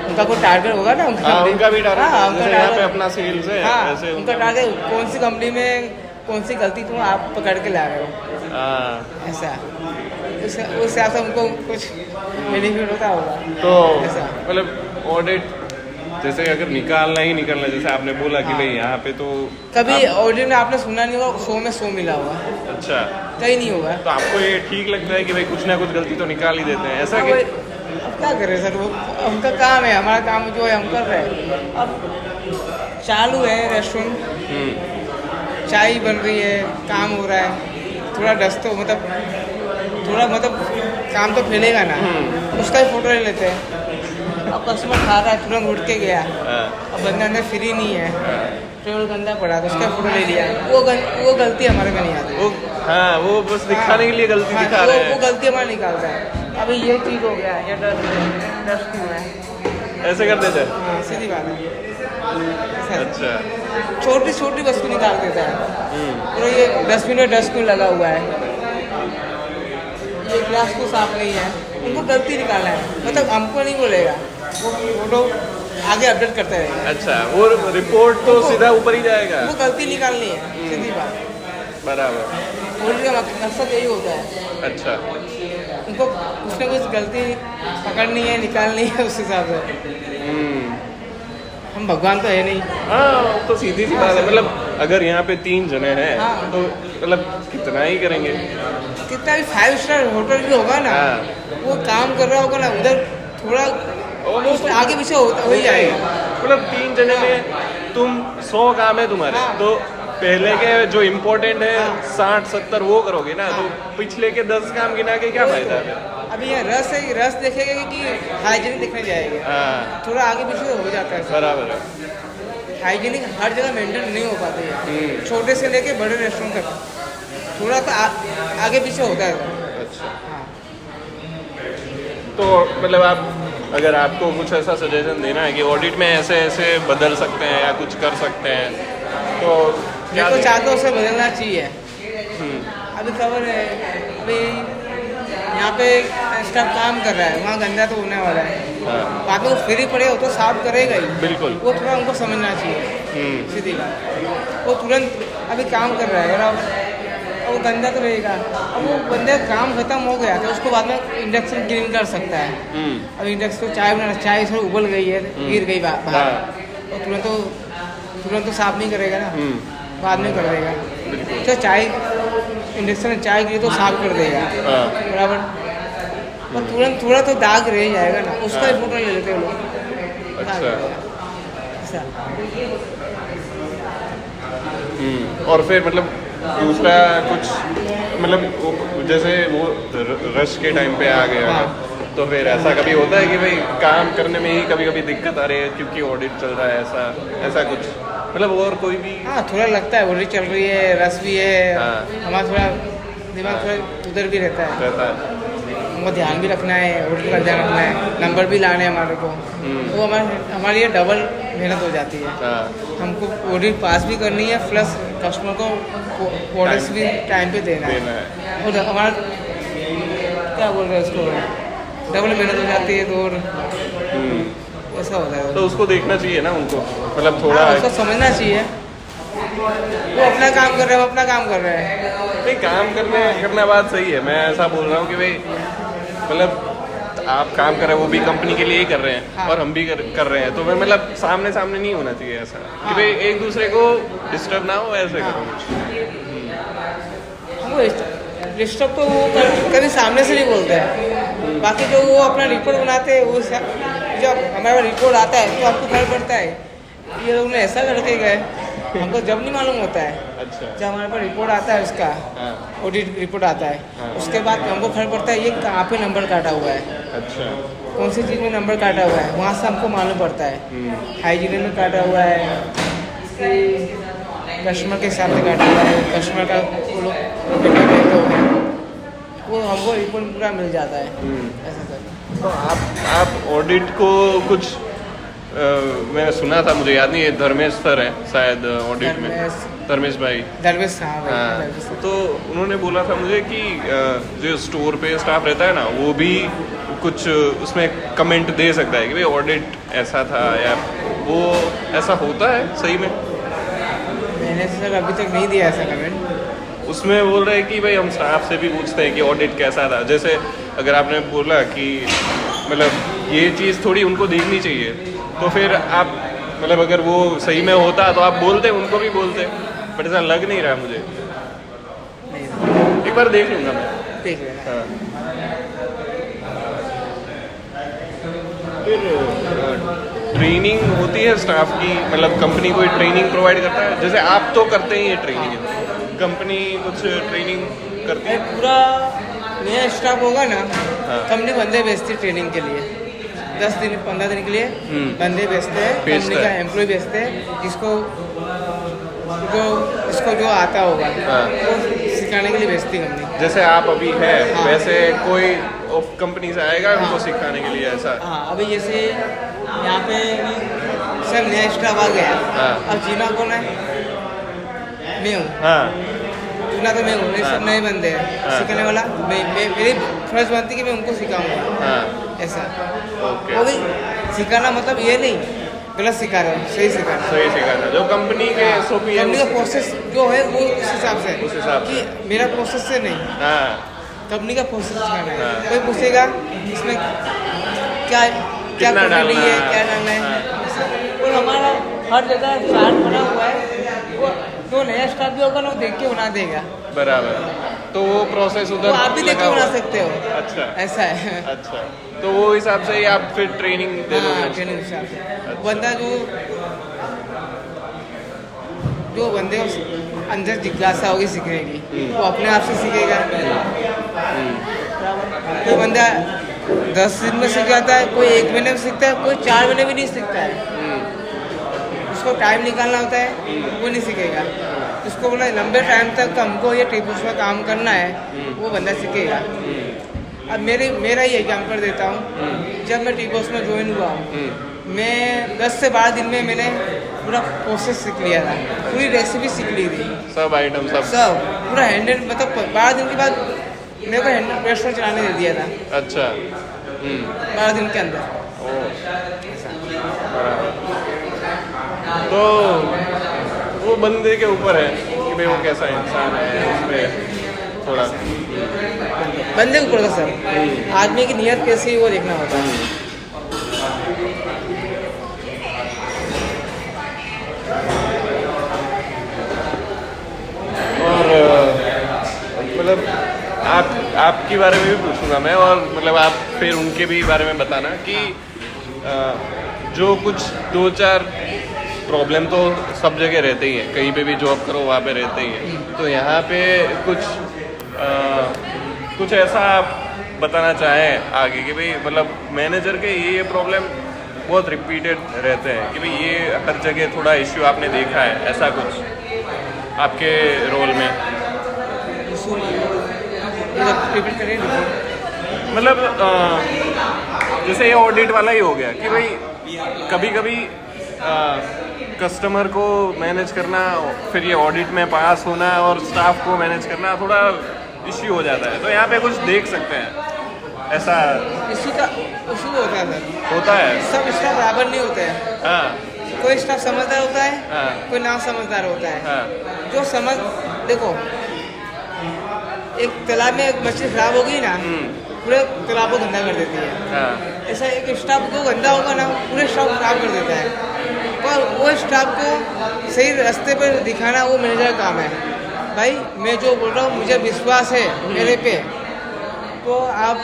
उनका कोई टारगेट होगा ना हाँ, उनका भी टारगेट। हाँ, जैसे यहाँ पे अपना सेल्स है, हाँ, ऐसे उनका टारगेट कौन सी कंपनी में कौन सी गलती तुम आप पकड़ के ला रहे हो, हाँ। ऐसा उस हिसाब से उनको कुछ बेनिफिट होता होगा। तो ऐसा मतलब ऑडिट जैसे अगर निकालना ही निकालना, जैसे आपने बोला कि हाँ। भाई यहाँ पे तो कभी आप, ऑडिट में आपने सुना नहीं होगा 100 में 100 मिला होगा, अच्छा, कहीं नहीं होगा। तो आपको ये ठीक लगता है कि भाई कुछ ना कुछ गलती तो निकाल ही देते हैं, ऐसा अब कि अब क्या करें सर, वो उनका काम है, हमारा काम जो है हम कर रहे हैं। अब चालू है रेस्टोरेंट, चाय बन रही है, काम हो रहा है, थोड़ा डस्ट तो मतलब काम तो फैलेगा ना, उसका ही फोटो ले लेते हैं। अब कस्टमर खा रहा है, तुरंत उठ के गया, हाँ। अब बंदा अंदर फ्री नहीं है, हाँ। टेबल गंदा पड़ा तो उसका फोटो ले लिया। वो गलती हमारे में नहीं आती। वो हाँ, वो बस दिखाने के लिए गलती हाँ, दिखा रहे वो हैं, गलती हमारा निकालता है। अभी ये चीज़ हो गया, ये डस्ट हुआ है, ऐसे कर देते हैं। हाँ सीधी बात है। अच्छा। छोटी छोटी वस्तु निकाल देता है। और ये डस्टबिन में डस्टबिन लगा हुआ है, ये ग्लास को साफ नहीं है, उनको गलती निकालना है, मतलब हमको नहीं बोलेगा, वो फोटो आगे अपडेट करते रहेगा। अच्छा, वो रिपोर्ट तो सीधा ऊपर ही जाएगा। वो गलती निकालनी है, सीधी बात। बराबर। ऑडिट का मकसद यही होता है, अच्छा। उनको कुछ ना कुछ गलती पकड़नी है, निकालनी है, उस हिसाब से। हम भगवान तो है नहीं। हाँ, तो सीधी सी बात है। मतलब अगर यहाँ पे 3 जने हैं हाँ। तो मतलब कितना ही करेंगे। कितना भी 5 स्टार होटल भी होगा ना, हाँ। वो काम कर रहा होगा ना, उधर थोड़ा Almost आगे पीछे हो ही जाएगा। मतलब 3 जने में तुम 100 काम है तुम्हारे, हाँ। तो पहले के जो इम्पोर्टेंट है हाँ। 60-70 वो करोगे ना, तो पिछले के 10 काम गिना के क्या फायदा है? अभी यहाँ रस है, रस देखेगा कि हाइजीनिक देखने जाएगा, हाँ, थोड़ा आगे पीछे हो जाता है। बराबर है। हाइजीनिक हर जगह मेंटेन नहीं हो पाती है, छोटे से लेके बड़े रेस्टोरेंट तक थोड़ा तो आगे पीछे होता है। अच्छा, हाँ। तो मतलब आप अगर आपको कुछ ऐसा सजेशन देना है कि ऑडिट में ऐसे ऐसे बदल सकते हैं या कुछ कर सकते हैं, तो मैं तो चाहता हूँ उसे बदलना चाहिए। हम्म, अभी खबर है, अभी यहाँ पे स्टाफ काम कर रहा है, वहाँ गंदा तो होने वाला है, हाँ, बाकी वो फ्री पड़े हो तो साफ करेगा ही। बिल्कुल। वो थोड़ा उनको समझना चाहिए, सीधी बात। वो तुरंत अभी काम कर रहा है और अब वो गंदा तो रहेगा। अब वो बंदे का काम खत्म हो गया तो उसको बाद में इंडक्शन क्लीन कर सकता है। अब इंडक्शन को चाय बनाना, चाय थोड़ी उबल गई है, गिर गई बाहर, हाँ। तो तुरंत तो साफ नहीं करेगा ना, बाद में कर देगा। तो चाय इंडक्शन में चाय गिरी तो साफ कर देगा, हाँ। बराबर। और तुरंत थोड़ा तो दाग रह जाएगा ना, उसका ही फोटो ले लेते हैं लोग। अच्छा। ऐसा। और फिर मतलब दूसरा कुछ मतलब जैसे वो रश के टाइम पे आ गया, हाँ। तो फिर ऐसा कभी होता है कि भाई काम करने में ही कभी कभी दिक्कत आ रही है क्योंकि ऑडिट चल रहा है, ऐसा ऐसा कुछ मतलब और कोई भी? हाँ, थोड़ा लगता है, ऑडिट चल रही है, रस भी है, हाँ। हमारा थोड़ा दिमाग थोड़ा उधर भी रहता है, हमको ध्यान भी रखना है, ऑडिट का ध्यान रखना है, नंबर भी लाने हैं हमारे को, तो हमारे लिए डबल मेहनत हो जाती है। हाँ। हमको ऑडिट पास भी करनी है, प्लस कस्टमर को प्रोडक्ट्स भी टाइम पे देना है। और हमारा क्या बोल रहे हैं उसको, डबल मेहनत हो जाती है, तो और ऐसा होता है। तो उसको देखना चाहिए ना उनको, मतलब थोड़ा उसको समझना चाहिए, वो अपना काम कर रहे हैं, हम अपना काम कर रहे हैं। नहीं, काम करना बात सही है, मैं ऐसा बोल रहा हूँ कि भाई मतलब आप काम कर रहे हैं, वो भी कंपनी के लिए ही कर रहे हैं। हाँ। और हम भी कर रहे हैं, तो मैं मतलब सामने नहीं होना चाहिए ऐसा कि भाई एक दूसरे को डिस्टर्ब ना हो, ऐसे करो कुछ। वो डिस्टर्ब तो वो कभी सामने से नहीं बोलते हैं, बाकी जो वो अपना रिपोर्ट बनाते हैं, वो जब हमारा रिपोर्ट आता है तो आपको खबर पड़ता है ये लोग ने ऐसा करके गए, हमको जब नहीं मालूम होता है। अच्छा। जब हमारे पास रिपोर्ट आता है उसका, हाँ। ऑडिट रिपोर्ट आता है, हाँ। उसके बाद हमको खबर पड़ता है ये कहाँ पे नंबर काटा हुआ है, अच्छा। कौन सी चीज़ में नंबर काटा हुआ है, वहाँ से हमको मालूम पड़ता है। हाइजीन में काटा हुआ है कि कस्टमर के हिसाब से काटा हुआ है, कस्टमर का वो लोग वो हमको रिपोर्ट पूरा मिल जाता है। ऐसा सर। तो आप ऑडिट को कुछ मैंने सुना था, मुझे याद नहीं है, धर्मेश सर है शायद ऑडिट में, धर्मेश भाई। दरवेश हाँ भाई, हाँ, दरवेश सर। तो उन्होंने बोला था मुझे कि जो स्टोर पे स्टाफ रहता है ना, वो भी कुछ उसमें कमेंट दे सकता है कि भाई ऑडिट ऐसा था, या वो ऐसा होता है सही में? मैंने सर अभी तक नहीं दिया ऐसा कमेंट। उसमें बोल रहे हैं कि भाई हम स्टाफ से भी पूछते हैं कि ऑडिट कैसा था। जैसे अगर आपने बोला कि मतलब ये चीज़ थोड़ी उनको देखनी चाहिए, तो फिर आप मतलब अगर वो सही में होता तो आप बोलते, उनको भी बोलते, बट ऐसा लग नहीं रहा मुझे। नहीं, एक बार देख लूँगा मैं। देख लेना। हाँ। फिर ट्रेनिंग होती है स्टाफ की, मतलब कंपनी कोई ट्रेनिंग प्रोवाइड करता है? जैसे आप तो करते ही ये ट्रेनिंग, कंपनी कुछ ट्रेनिंग करती है? पूरा नया स्टाफ होगा ना, हाँ। कंपनी बंदे भेजती है ट्रेनिंग के लिए, 10 दिन 15 दिन के लिए बंदे भेजते हैं, कंपनी का एम्प्लॉय भेजते हैं, जिसको जो आता होगा हाँ। वो सिखाने के लिए भेजती है कंपनी। जैसे आप अभी है, हाँ। वैसे कोई कंपनी से आएगा उनको सिखाने के लिए, ऐसा? हाँ, अभी जैसे यहाँ पे सब नया स्टाफ आ गया। हाँ। अब जीना कौन है? मैं हूँ। हाँ। जीना तो मैं हूँ, ये सब नए बंदे हैं, हाँ। सिखाने वाला मेरी फर्ज बनती है कि मैं उनको सिखाऊंगा। हाँ। ऐसा ओके। वो भी सिखाना मतलब ये नहीं गलत सिखा रहे हैं, सही सिखा रहे हैं। सही सिखाना, जो कंपनी के SOP है कंपनी का प्रोसेस जो है वो उस हिसाब से है, उस हिसाब से। कि मेरा प्रोसेस से नहीं, हाँ। कंपनी का प्रोसेस सिखाना है। हाँ। कोई पूछेगा इसमें क्या क्या कितना करना डालना है, है? क्या डालना है। हाँ। और हमारा हर जगह चार्ट बना हुआ है, वो जो नया स्टाफ भी होगा ना वो देख के बना देगा, बराबर। तो वो प्रोसेस उधर तो आप भी देख लगा के बना हुआ है। सकते हो। अच्छा। ऐसा है। अच्छा, तो वो हिसाब से ही आप फिर ट्रेनिंग दे दोगे? हाँ, ट्रेनिंग हिसाब से बंदा जो बंदे को अंदर जिज्ञासा होगी सीखने की, वो अपने आप से सीखेगा। कोई बंदा 10 दिन में सीख जाता है, कोई 1 महीने में सीखता है, कोई 4 महीने में नहीं सीखता है। उसको टाइम निकालना होता है, वो नहीं सीखेगा। उसको बोला लंबे टाइम तक हमको ये टिप्स में काम करना है, वो बंदा सीखेगा। अब मेरा ही एग्जाम्पल देता हूँ, जब मैं टीपोस में ज्वाइन हुआ हूँ, मैं 10 से 12 दिन में मैंने पूरा प्रोसेस सीख लिया था, पूरी रेसिपी सीख ली थी, सब आइटम सब पूरा हैंडल, मतलब 12 दिन के बाद मेरे को हैंडल रेस्टोरेंट चलाने दे दिया था। अच्छा। 12 दिन के अंदर। तो वो बंदे के ऊपर है कि भाई वो कैसा इंसान है, उसमें थोड़ा बंदे को पड़ता सर, आदमी की नीयत कैसी है वो देखना होता है। और मतलब आपके बारे में भी पूछूंगा मैं, और मतलब आप फिर उनके भी बारे में बताना कि जो कुछ 2-4 प्रॉब्लम तो सब जगह रहते ही हैं, कहीं पे भी जॉब करो वहाँ पे रहते ही हैं। तो यहाँ पे कुछ ऐसा आप बताना चाहें आगे कि भाई मतलब मैनेजर के ये प्रॉब्लम बहुत रिपीटेड रहते हैं कि भाई ये हर जगह थोड़ा इश्यू आपने देखा है, ऐसा कुछ आपके रोल में? रिपीट करिए। मतलब जैसे ये ऑडिट वाला ही हो गया कि भाई कभी कभी कस्टमर को मैनेज करना, फिर ये ऑडिट में पास होना और स्टाफ को मैनेज करना थोड़ा इश्यू हो जाता है। तो यहाँ पे कुछ देख सकते हैं ऐसा इश्यू होता है सर, होता है। सब स्टाफ बराबर नहीं होते हैं। हाँ कोई स्टाफ समझदार होता है, हाँ कोई ना समझदार होता है। हाँ जो समझ, देखो एक तालाब में एक मछली खराब होगी ना, पूरे तालाब को गंदा कर देती है। हाँ ऐसा एक स्टाफ को गंदा होगा ना, पूरे स्टाफ को खराब कर देता है। पर वो स्टाफ को सही रास्ते पर दिखाना वो मैनेजर का काम है। भाई मैं जो बोल रहा हूँ, मुझे विश्वास है मेरे पे, तो आप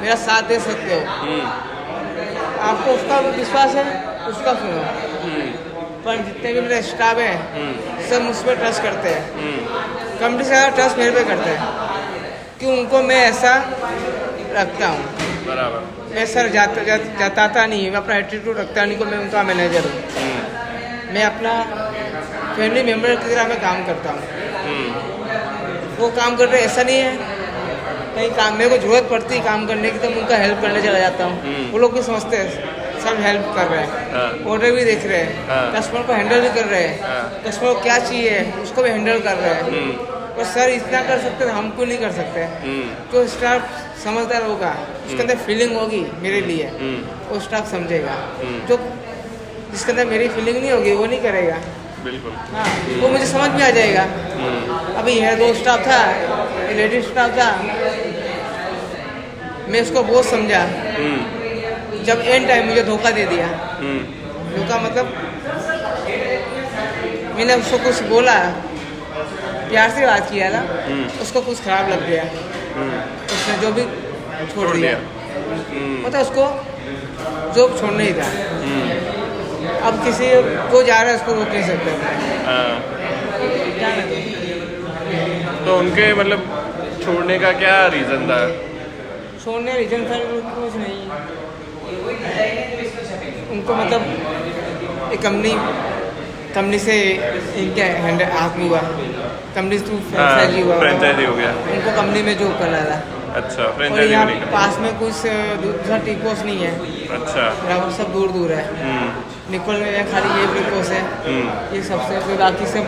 मेरा साथ दे सकते हो। आपको उसका विश्वास है, उसका सुनो। पर जितने भी मेरे स्टाफ हैं सब मुझ पर ट्रस्ट करते हैं। कंपनी से ज़्यादा ट्रस्ट मेरे पे करते हैं कि उनको मैं ऐसा रखता हूँ। बराबर। मैं सर जताता नहीं, मैं अपना एटीट्यूड रखता नहीं को मैं उनका मैनेजर हूँ। मैं अपना फैमिली मेम्बर की तरह मैं काम करता हूँ। वो काम कर रहे ऐसा नहीं है, कहीं काम मेरे को जरूरत पड़ती है काम करने की तो मैं उनका हेल्प करने चला जाता हूँ। वो लोग भी समझते हैं सब हेल्प कर रहे हैं, ऑर्डर भी देख रहे हैं, कस्टमर को हैंडल भी कर रहे हैं, कस्टमर को क्या चाहिए उसको भी हैंडल कर रहे हैं। और सर इतना कर सकते हैं, हमको नहीं कर सकते। तो स्टाफ समझदार होगा, उसके अंदर फीलिंग होगी मेरे लिए, वो स्टाफ समझेगा। जो जिसके अंदर मेरी फीलिंग नहीं होगी वो नहीं करेगा। बिल्कुल। हाँ, वो मुझे समझ में आ जाएगा। अभी यह 2 स्टाफ था, लेडीज स्टाफ था, मैं उसको बहुत समझा। जब एंड टाइम मुझे धोखा दे दिया, धोखा मतलब मैंने उसको कुछ बोला, प्यार से बात किया था, उसको कुछ खराब लग गया, उसने जो भी छोड़ दिया। मतलब उसको जॉब छोड़ना ही था। अब किसी को जा रहा है उसको रोक नहीं सकते। तो उनके मतलब छोड़ने का क्या रीज़न था? छोड़ने रीजन था कुछ नहीं, उनको मतलब एक कंपनी से इनके हाथ में हुआ, कंपनी से फ्रेंचाइजी हुआ, फ्रेंचाइजी हो गया, उनको कंपनी में जॉब करना था। अच्छा, और फ्रेंचाइजी यहाँ नहीं। पास में कुछ दूसरा टी पोस्ट नहीं है। अच्छा। सब दूर दूर है। निकोल में खाली ये टी पोस्ट है, ये सबसे, कोई बाकी सब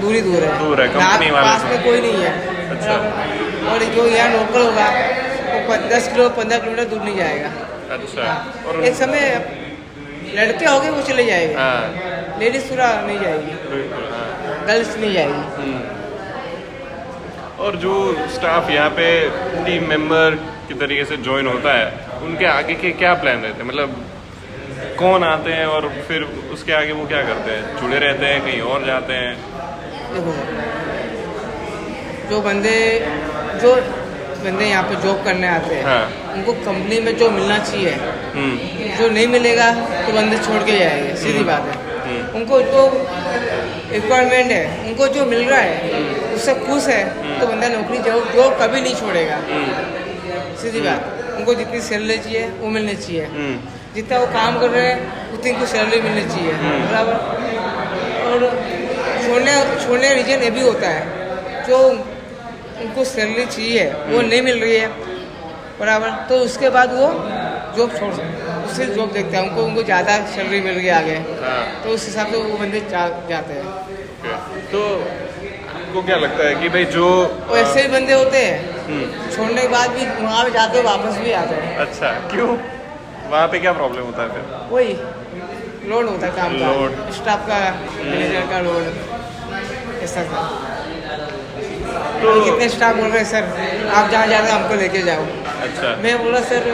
दूर ही दूर है। दूर है, कंपनी वाले पास में कोई नहीं है। अच्छा। और जो यहाँ लोकल होगा वो 10 किलो 15 किलोमीटर दूर नहीं जाएगा। अच्छा। और एक समय लड़के हो गए वो चले जाएंगे, हाँ लेडीज पूरा नहीं जाएगी, बिल्कुल। हाँ। गर्ल्स नहीं जाएगी। और जो स्टाफ यहाँ पे टीम मेंबर की तरीके से ज्वाइन होता है, उनके आगे के क्या प्लान रहते हैं? मतलब कौन आते हैं और फिर उसके आगे वो क्या करते हैं? जुड़े रहते हैं, कहीं और जाते हैं? देखो, जो बंदे यहाँ पे जॉब करने आते हैं, हाँ। उनको कंपनी में जो मिलना चाहिए, जो नहीं मिलेगा तो बंदे छोड़ के जाएंगे, सीधी बात है। उनको जो रिक्वायरमेंट है, उनको जो मिल रहा है उससे खुश है तो बंदा नौकरी जो कभी नहीं छोड़ेगा, सीधी बात। उनको जितनी सैलरी चाहिए वो मिलनी चाहिए, जितना वो काम कर रहे हैं उतनी उनको सैलरी मिलनी चाहिए, बराबर। और छोड़ने रीजन ये भी होता है, जो उनको सैलरी चाहिए वो नहीं मिल रही है, बराबर, तो उसके बाद वो जॉब छोड़ उससे जॉब देखते हैं, उनको ज़्यादा सैलरी मिल रही है आगे, तो उस हिसाब से वो बंदे जाते हैं। तो आपको क्या लगता है कि भाई जो ऐसे ही बंदे होते हैं छोड़ने के बाद भी वहाँ पे जाते हैं, वापस भी आते हैं। अच्छा, क्यों? वहाँ पे क्या प्रॉब्लम होता है फिर? वही लोड होता है काम का, लोड। स्टाफ का, मैनेजर का लोड, ऐसा था। तो कितने स्टाफ बोल रहे हैं सर आप जहाँ जा रहे हो हमको लेके जाओ। अच्छा। मैं बोला सर,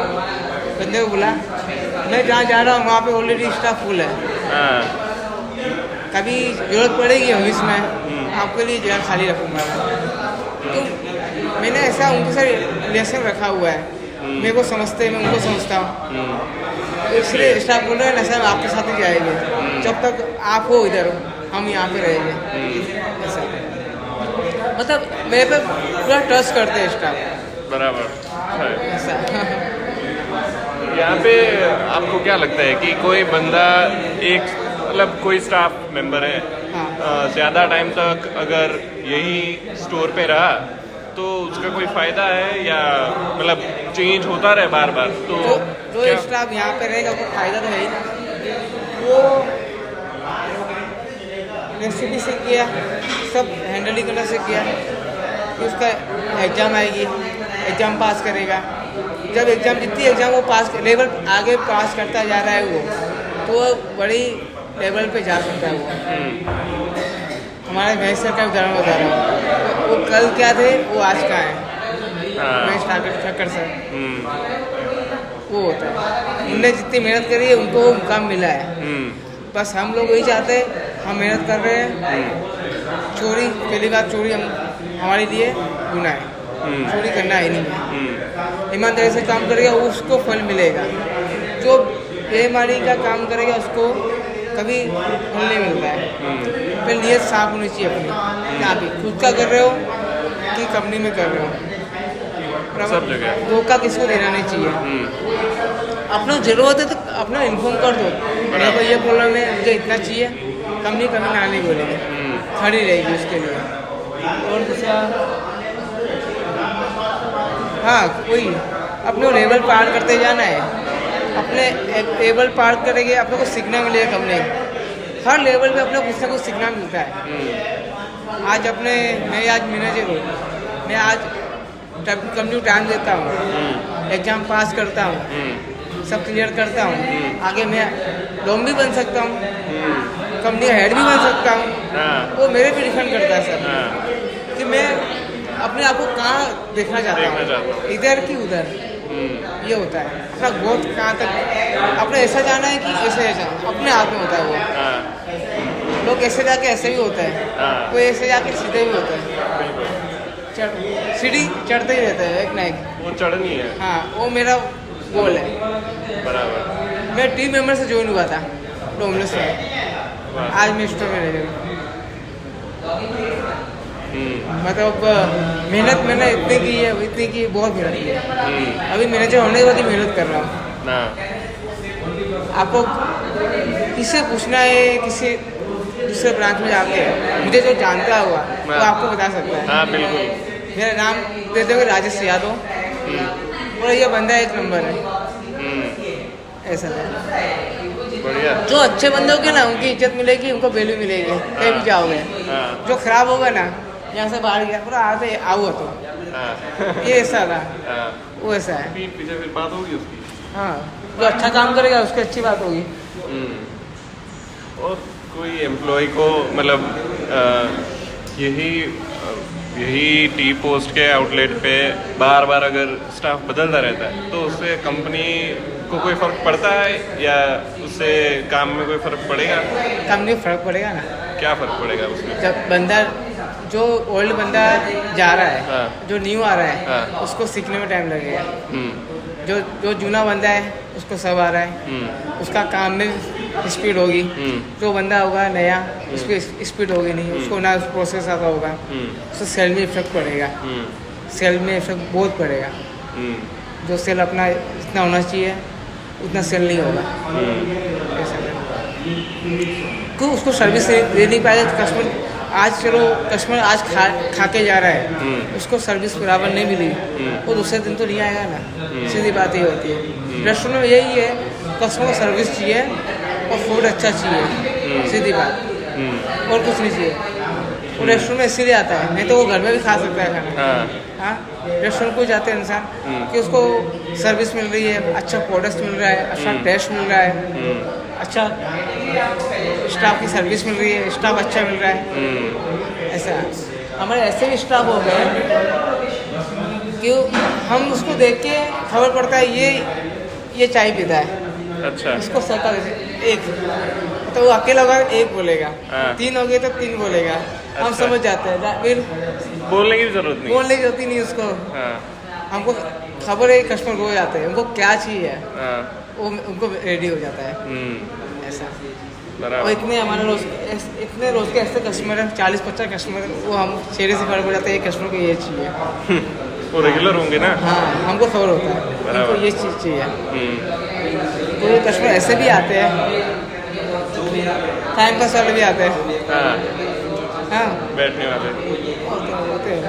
बंदे को बोला मैं जहाँ जा रहा हूँ वहाँ पे ऑलरेडी स्टाफ फुल है, हाँ। कभी जरूरत पड़ेगी ऑफिस में आपके लिए जगह खाली रखूँगा। तो मैंने ऐसा उनके साथ रिलेशन रखा हुआ है, मेरे को समझते हैं, मैं उनको समझता हूँ। इसलिए स्टाफ बोल रहे हैं ना सर आपके साथ ही जाएंगे, जब तक आप हो इधर हम यहाँ पे रहेंगे। ऐसा मतलब मेरे पे पूरा ट्रस्ट करते हैं स्टाफ। बराबर है। ऐसा यहाँ पे आपको क्या लगता है कि कोई बंदा एक मतलब कोई स्टाफ मेंबर है हाँ। ज़्यादा टाइम तक अगर यही स्टोर पे रहा तो उसका कोई फ़ायदा है या मतलब चेंज होता रहे बार बार तो जो क्या? स्टाफ यहाँ पे रहेगा उसको फायदा तो है ही। वो रेसिपी सीख गया, सब हैंडलिंग करना सीख गया, फिर उसका एग्ज़ाम आएगी, एग्ज़ाम पास करेगा। जब एग्ज़ाम जितनी एग्ज़ाम वो पास लेवल आगे पास करता जा रहा है वो, तो वो बड़ी लेवल पे जा सकता है वो। हमारे महेश सर का उदाहरण बता रहा हूँ, वो कल क्या थे वो आज का है। महेश ठाकर सर वो होता है, उनने जितनी मेहनत करी है उनको वो मुकाम मिला है। बस हम लोग वही चाहते हैं, हम मेहनत कर रहे हैं। चोरी पहली बात, चोरी हमारे लिए गुनाह है, चोरी करना ही नहीं है। ईमानदारी से काम करेगा उसको फल मिलेगा, जो बेईमानी का काम करेगा उसको कभी फल नहीं मिलता है। फिर नीयत साफ होनी चाहिए अपनी, यहाँ भी खुद का कर रहे हो कि कंपनी में कर रहे हो, सब जगह धोखा किसको देना नहीं चाहिए। अपना जरूरत है तो अपना इन्फॉर्म कर दो, मेरे को ये प्रॉब्लम है, मुझे इतना चाहिए, कंपनी कभी ना नहीं बोलेगी, खड़ी रहेगी उसके लिए। और दूसरा हाँ, कोई अपने लेवल पार करते जाना है, अपने लेवल पार करेंगे, अपने को सीखना मिलेगा। कंपनी हर लेवल पे अपने कुछ ना कुछ सीखना मिलता है। आज अपने मैं आज मैनेजर हूँ, मैं आज कंपनी को टाइम देता हूँ, एग्ज़ाम पास करता हूँ, सब क्लियर करता हूँ, आगे मैं डॉम भी बन सकता हूँ, कंपनी का हेड भी बन सकता हूँ। वो मेरे पे डिपेंड करता है सर कि मैं अपने आप को कहाँ देखना चाहता हूँ, इधर कि उधर। ये होता है अपना ग्रोथ कहाँ तक, अपना ऐसा जाना है कि ऐसा अपने आप में होता है वो। लोग ऐसे जाके ऐसे भी होता है, कोई ऐसे जाके सीधे भी होता है, सीढ़ी चढ़ते ही रहता है एक ना एक, वो चढ़नी है। हाँ, वो मेरा गोल है। बराबर। मैं टीम मेंबर से ज्वाइन हुआ था डोमिनोज में, आज मैं स्टोर मैनेजर हूँ। मतलब मेहनत मैंने इतनी की है, इतनी की बहुत मेहनत की है। अभी मैनेजर होने के बाद ही मेहनत कर रहा हूँ। आपको किससे पूछना है, किसी दूसरे ब्रांच में जाके, मुझे जो जानता हुआ वो आपको बता सकता है। हाँ बिल्कुल। मेरा नाम दे दोगे राजेश यादव, और ये बंदा एक नंबर है। ऐसा है, बढ़िया। जो अच्छे बंदे होंगे ना उनकी इज्जत मिलेगी, उनको वैल्यू मिलेगी, कहीं भी जाओगे। जो खराब होगा ना, यहाँ से बाहर गया पूरा आते आओ तो ये ऐसा था, वो ऐसा है। पीछे फिर बात होगी उसकी। हाँ, जो अच्छा काम करेगा उसकी अच्छी बात होगी। और कोई एम्प्लॉय को मतलब यही टी पोस्ट के आउटलेट पे बार बार अगर स्टाफ बदलता रहता है तो उससे कंपनी को कोई फ़र्क पड़ता है या उससे काम में कोई फ़र्क पड़ेगा? कंपनी में फ़र्क पड़ेगा ना। क्या फ़र्क पड़ेगा उसमें? जब बंदा जो ओल्ड बंदा जा रहा है, हाँ। जो न्यू आ रहा है, हाँ। उसको सीखने में टाइम लगेगा। जो जूना बंदा है उसको सब आ रहा है, उसका काम में स्पीड होगी। जो बंदा होगा नया, उस पर स्पीड होगी नहीं, उसको ना प्रोसेस आता होगा, उसको सेल में इफेक्ट पड़ेगा। सेल में इफेक्ट बहुत पड़ेगा। जो सेल अपना जितना होना चाहिए उतना सेल नहीं होगा। ऐसा क्यों उसको सर्विस दे नहीं पाएगा। कस्टमर आज चलो कस्टमर आज खा के जा रहा है, उसको सर्विस बराबर नहीं मिली, वो दूसरे दिन तो नहीं आएगा ना। सीधी बात ये होती है। रेस्टोरेंट में यही है, कस्टमर को सर्विस चाहिए और फूड अच्छा चाहिए, सीधी बात, और कुछ नहीं चाहिए। वो रेस्टोरेंट में इसीलिए आता है, नहीं तो वो घर में भी खा सकता है खाना। हाँ, रेस्टोरेंट को जाते हैं इंसान कि उसको सर्विस मिल रही है, अच्छा प्रोडक्ट मिल रहा है, अच्छा टेस्ट मिल रहा है, अच्छा स्टाफ की सर्विस मिल रही है, स्टाफ अच्छा मिल रहा है। ऐसा हमारे ऐसे भी स्टाफ हो गए कि हम उसको देख के खबर पड़ता है ये चाय पीता है। अच्छा। इसको सरका एक तो वो अकेला होगा एक बोलेगा, हाँ। 3 हो गए तो 3 बोलेगा। हम अच्छा। समझ जाते हैं, फिर बोलने की जरूरत नहीं। बोलने की होती नहीं उसको। हाँ। हमको खबर है कस्टमर को जाते हैं, उनको क्या चाहिए, हाँ। वो उनको रेडी हो जाता है। ऐसा और बराबर। इतने रोज के ऐसे कस्टमर हैं, 40-50 कस्टमर, वो हम चेहरे से खड़े हो जाते हैं, एक कस्टमर को ये चाहिए। वो रेगुलर होंगे ना। हाँ हमको खबर होता है, बराबर। इनको ये चीज़ चाहिए। हम्म, कोई कस्टमर ऐसे भी आते हैं, टाइम पास वाले भी आते हैं। हाँ, हाँ बैठने वाले। होते हैं,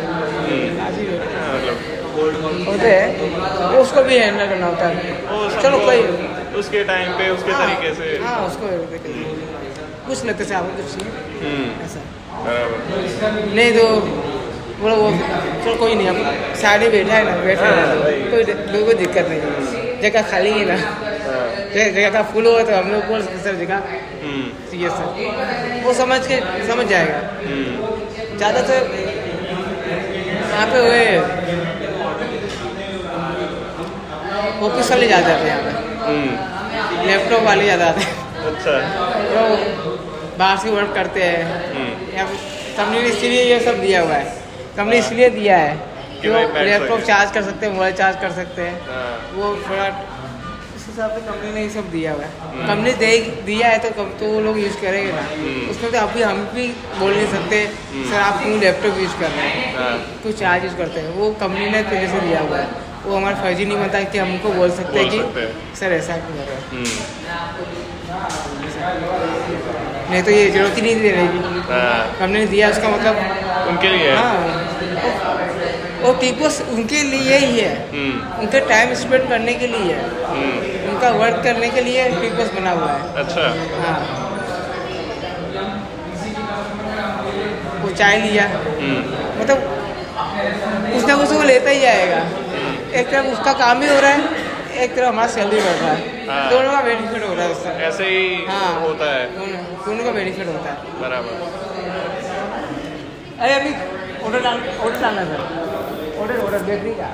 आज ही बैठे हाँ, मतलब होते हैं, उसको भी हैंडल करना होता है। वो चलो सबको कोई उसके टाइम पे उसके हाँ, तरीके से। हाँ उसको कुछ लेते से आपको कुछ चाहिए ऐसा, बराबर। नहीं तो बोलो वो चलो कोई नहीं, अब साइड में बैठा है ना, बैठ हाँ, रहे वही। हैं, कोई दिक्कत नहीं, जगह खाली है ना, हाँ, जगह का फुल हुआ तो हम लोग बोल सकते सर जगह हम्म, चाहिए सर, वो समझ जाएगा। हम्म, ज़्यादातर यहाँ पे हुए ऑफिस वाले ज़्यादा आते हैं यहाँ पे, लैपटॉप वाले ज़्यादा आते हैं, अच्छा। जो बाहर से वर्क करते हैं। या कंपनी ने इसीलिए ये सब दिया हुआ है, कंपनी इसलिए दिया है कि कि वो भाई बैठ लैपटॉप सके। चार्ज कर सकते हैं, मोबाइल चार्ज कर सकते हैं, हाँ, वो थोड़ा इस हिसाब से कंपनी ने ये सब दिया हुआ है। कंपनी दिया है तो वो लोग यूज़ करेंगे ना, उसमें तो अभी हम भी बोल नहीं सकते सर आप क्यों लैपटॉप यूज़ कर रहे हैं, हाँ, कुछ चार्ज यूज़ करते हैं, वो कंपनी ने पहले से दिया हुआ है, वो हमारा फर्जी नहीं बनता कि हमको बोल सकते हैं बोल सकते कि हैं। सर ऐसा क्यों कर रहे हैं, हम्म, नहीं तो ये जरूरत ही नहीं देने की, हाँ, कंपनी ने दिया उसका मतलब उनके लिए। हाँ, वो टीपोस उनके लिए ही है, उनके टाइम स्पेंड करने के लिए है, उनका वर्क करने के लिए टीपोस बना हुआ है। अच्छा। हाँ वो चाय लिया मतलब कुछ ना कुछ वो लेता ही जाएगा, एक तरफ उसका काम भी हो रहा है, एक तरफ हमारा सैलरी बढ़ रहा है, हाँ। दोनों का बेनिफिट हो रहा है उससे। ऐसे ही हाँ होता है। दोनों का बेनिफिट होता है। बराबर। अरे अभी ऑर्डर डालना सर, ऑर्डर बेकरी का।